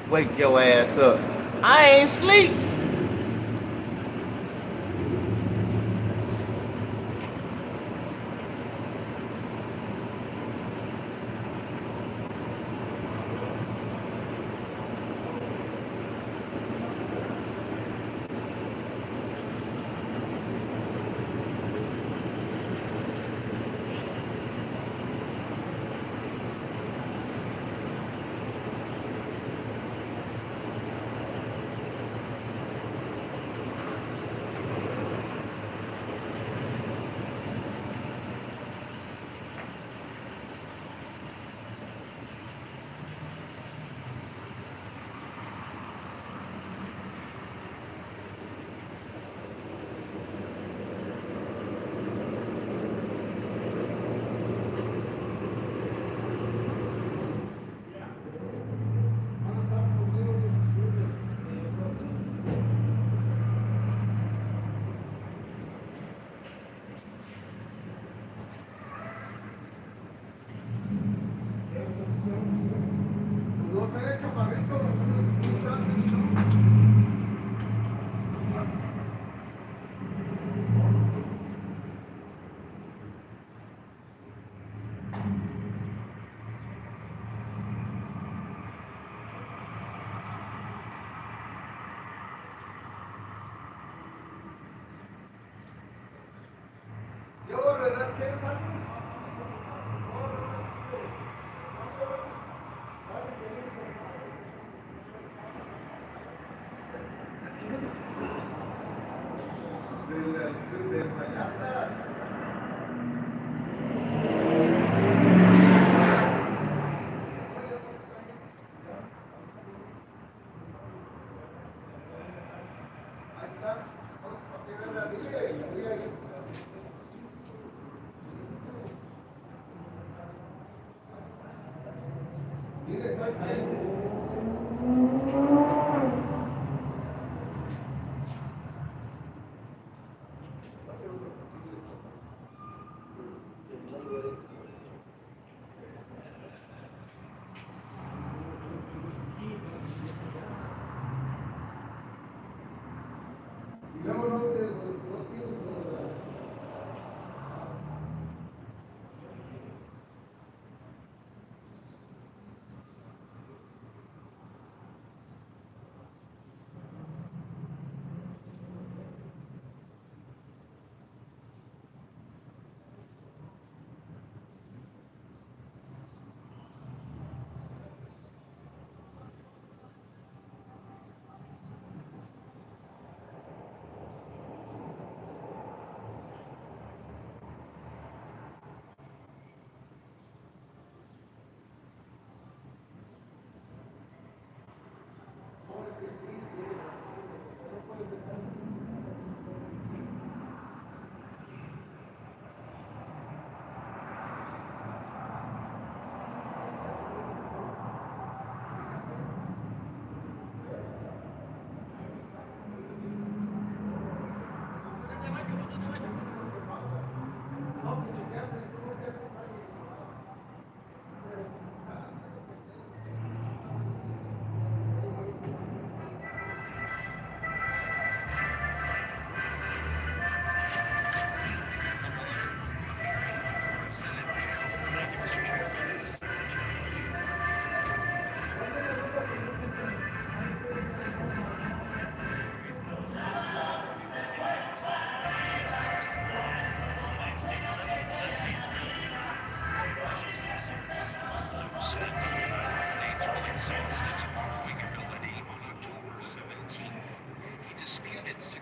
S1: Wake your ass up. I ain't sleep.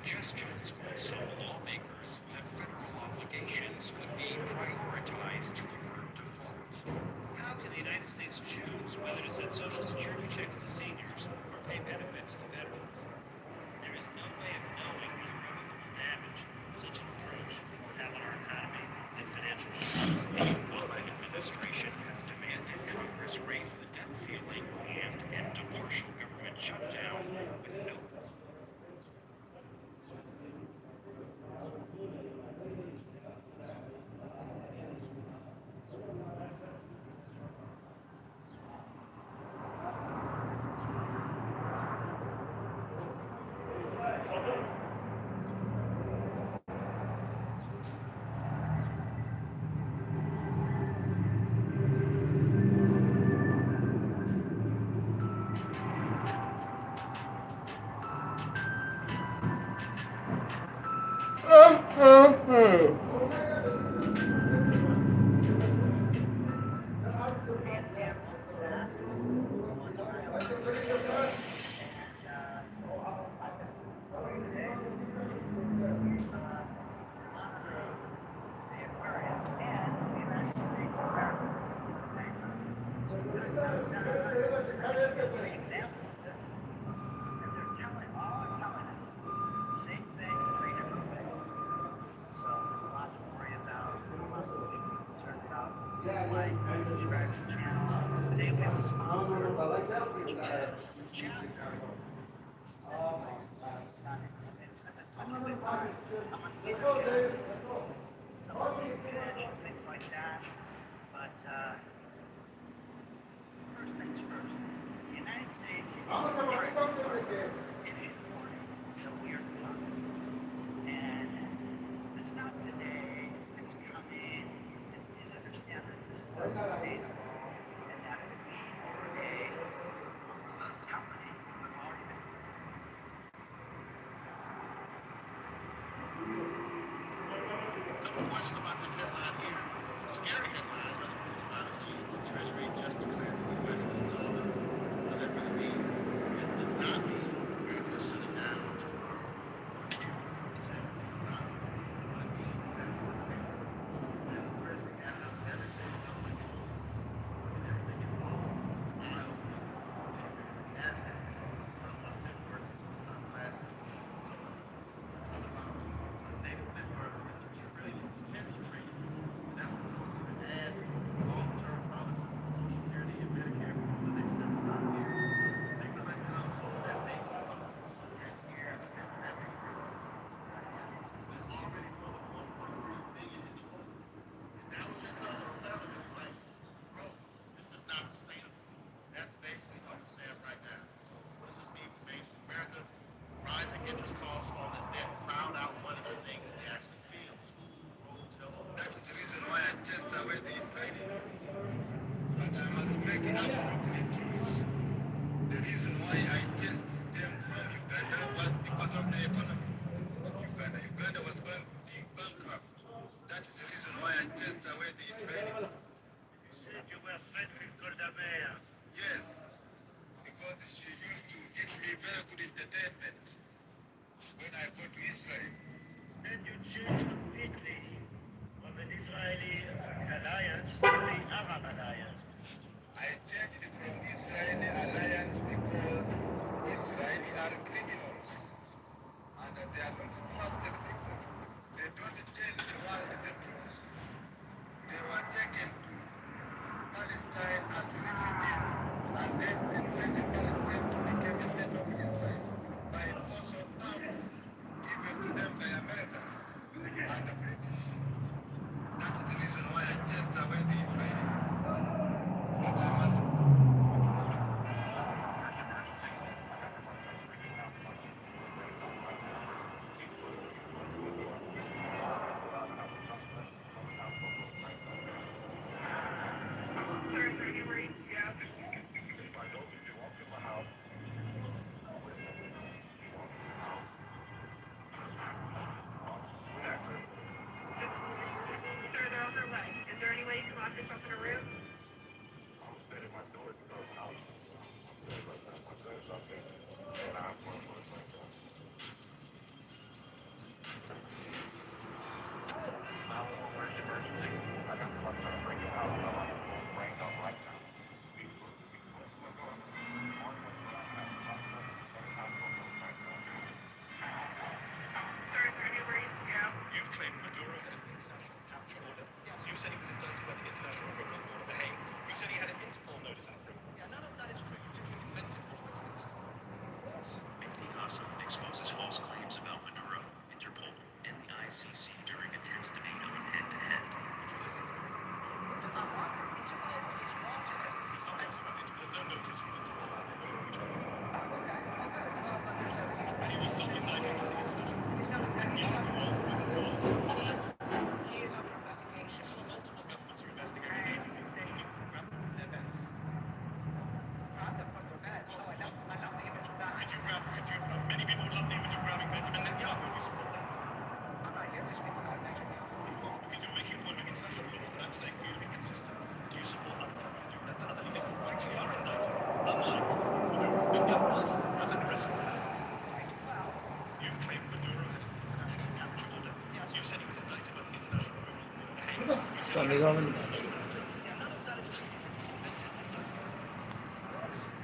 S9: suggestions by some lawmakers that federal obligations could be prioritized to avert default. How can the United States choose whether to send Social Security checks to seniors or pay benefits to veterans? There is no way of knowing the irrevocable damage such an approach would have on our economy and financial markets. The Obama administration has demanded Congress raise the debt ceiling and end a partial government shutdown with no
S3: examples of this, and they're telling us the same thing in three different ways. So there's a lot to worry about, a lot that we should be concerned about. Please like, subscribe to the channel. Today we have a sponsor, which is the channel. This place is just stunning. I've been such a big fan. I'm gonna give you some fish and things like that. But first things first, the United States Treasury issued a warning that we are defunct. And it's not today, it's coming, and please understand that this is unsustainable, and that if we were a company, we would already been.
S6: Couple of questions about this headline here. Scary headline, but it's about a senior in the Treasury just declared the U.S. insolvent. What does that really mean? It does not mean America is sitting down tomorrow. It's not. What it means is that we're paper and the Treasury added up everything government owns and everything it owns, miles, and assets. We're talking about net worth, classes. So we're talking about a negative net worth in the trillions, tens of trillions. And that's before we even add long-term policies for Social Security and Medicare for the next 75 years. Think about the household that makes up to 10 years and 70 years. There's already more than 1.3 billion in the hole. And that was your cousin or family member like, bro, this is not sustainable. That's basically what we're saying right now. So what does this mean for Main Street America? Rising interest costs, all this debt, crowd out money for things that they actually feel. Schools, roads, health.
S10: That is the reason why I just away the Israelis. But I must make it absolutely truth. The reason why I just them from Uganda was because of the economy of Uganda. Uganda was going to be bankrupt. That is the reason why I just away the Israelis.
S3: You said you were friends with Golda Meir.
S10: Yes, because she used to give me very good entertainment when I go to Israel.
S3: Then you changed completely from an Israeli alliance to the Arab alliance.
S10: I changed it from Israeli alliance because Israeli are criminals and they are not trusted people. They don't tell the world the truth. They were taken to Palestine as refugees and then they changed Palestine to become a state of Israel by force of arms given to them by Americans and the British. That is the reason why I chased away the Israelis. But I must
S7: ICC during a tense debate on head-to-head.
S9: There's no notice for Interpol out for the He was not indicted by the international.
S3: He is under investigation.
S9: So multiple governments are investigating the ICC. You can grab them from their beds.
S3: Grab them from their beds. Oh, I love the image of that.
S9: Many people would love the image of grabbing Benjamin Netanyahu. Do you support that?
S3: I'm not here to speak about Netanyahu.
S9: You are, because you're making a point about international law, and I'm saying for you to be consistent. Do you support other countries doing that to other leaders who actually are indicted? Unlike Maduro. Netanyahu was, as an arrest warrant.
S3: Right. Well,
S9: You've claimed Maduro had an international capture order.
S3: Yes.
S9: You've said he was indicted by the international criminal court. The Hague.
S1: Yes.
S9: You said
S1: Let
S9: he
S1: me
S9: had
S1: go in.
S9: none of that is true. It's just invented.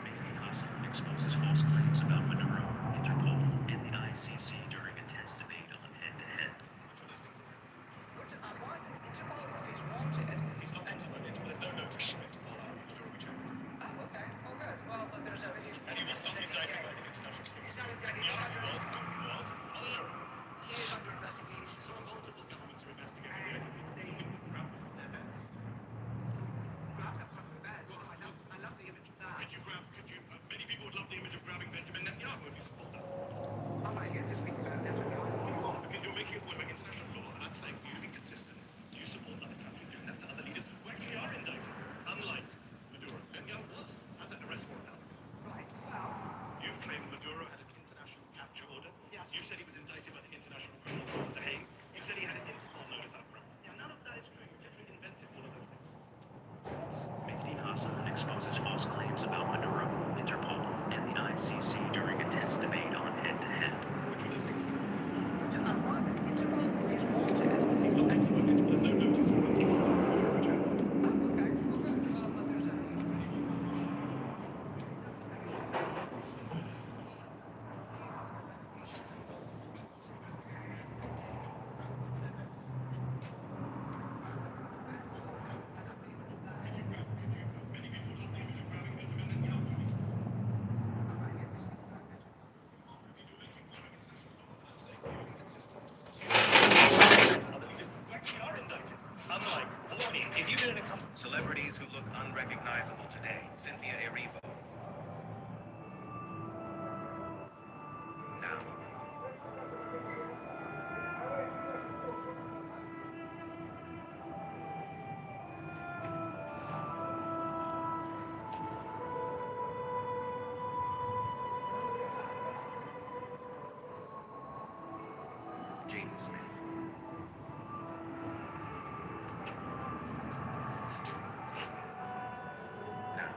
S7: Mehdi Hassan exposes false claims about Maduro, Interpol, and the ICC during a tense debate on head-to-head.
S9: Which of those things is it?
S3: Interpol is wanted.
S9: He's not wanted by Interpol. There's no notice for Interpol out for Maduro. We checked.
S3: Okay. Oh, good. Well, but there's a
S9: And he was not indicted by the international criminal
S3: He's not
S9: court.
S3: indicted.
S9: Netanyahu was.
S3: He is under investigation.
S9: So multiple governments are investigating the ICC. You can grab them from their beds.
S3: Grab them from their beds. Oh, I love the image of that.
S9: Many people would love the image of grabbing Benjamin Netanyahu if you support that.
S3: I'm not here to speak about Netanyahu.
S9: You are, because you're making a point about international law, and I'm saying for you to be consistent. Do you support other countries doing that to other leaders who actually are indicted? Unlike Maduro. Netanyahu was, has an arrest warrant out.
S3: Right. Well,
S9: You've claimed Maduro had an international capture order.
S3: Yes.
S9: You've said he was indicted by the International Criminal Court at The Hague. You've said he had an Interpol notice out front. None of that is true. You've literally invented all of those things.
S7: Mehdi Hassan exposes false claims about Maduro, Interpol, and the ICC during a tense debate on head-to-head.
S9: Which of those things is true?
S3: Interpol is wanted.
S9: He's not wanted by Interpol. There's no notice for Interpol out for Maduro. We checked.
S3: Okay. Well, good. Well, but there's a
S9: Many people would love the image of grabbing Benjamin Netanyahu. Do you support that?
S3: I'm not here to speak about Netanyahu.
S9: Because you're making a point about international law, and I'm saying for you to be consistent. Other leaders who actually are indicted. Unlike, warning, if you didn't come.
S6: Celebrities who look unrecognizable today. Cynthia Erivo. Now. Jaden Smith. Now.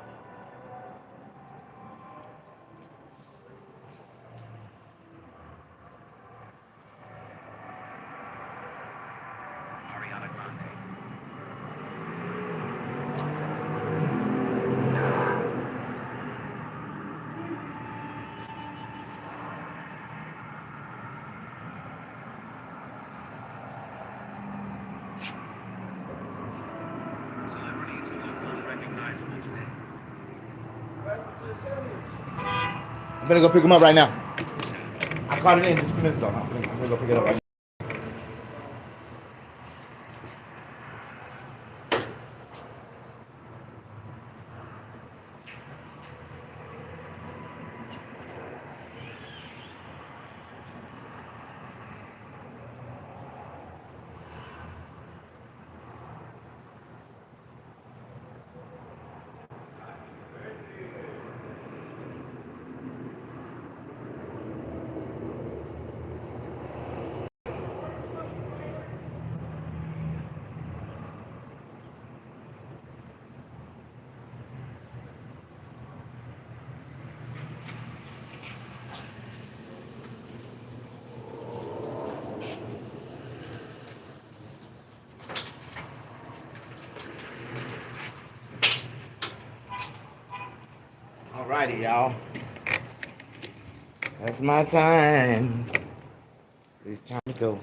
S6: Ariana Grande. Now. Celebrities who look unrecognizable today.
S1: I'm gonna go pick him up right now. I caught it in just a minute though. I'm gonna go pick it up right now. Alrighty, y'all. That's my time. It's time to go.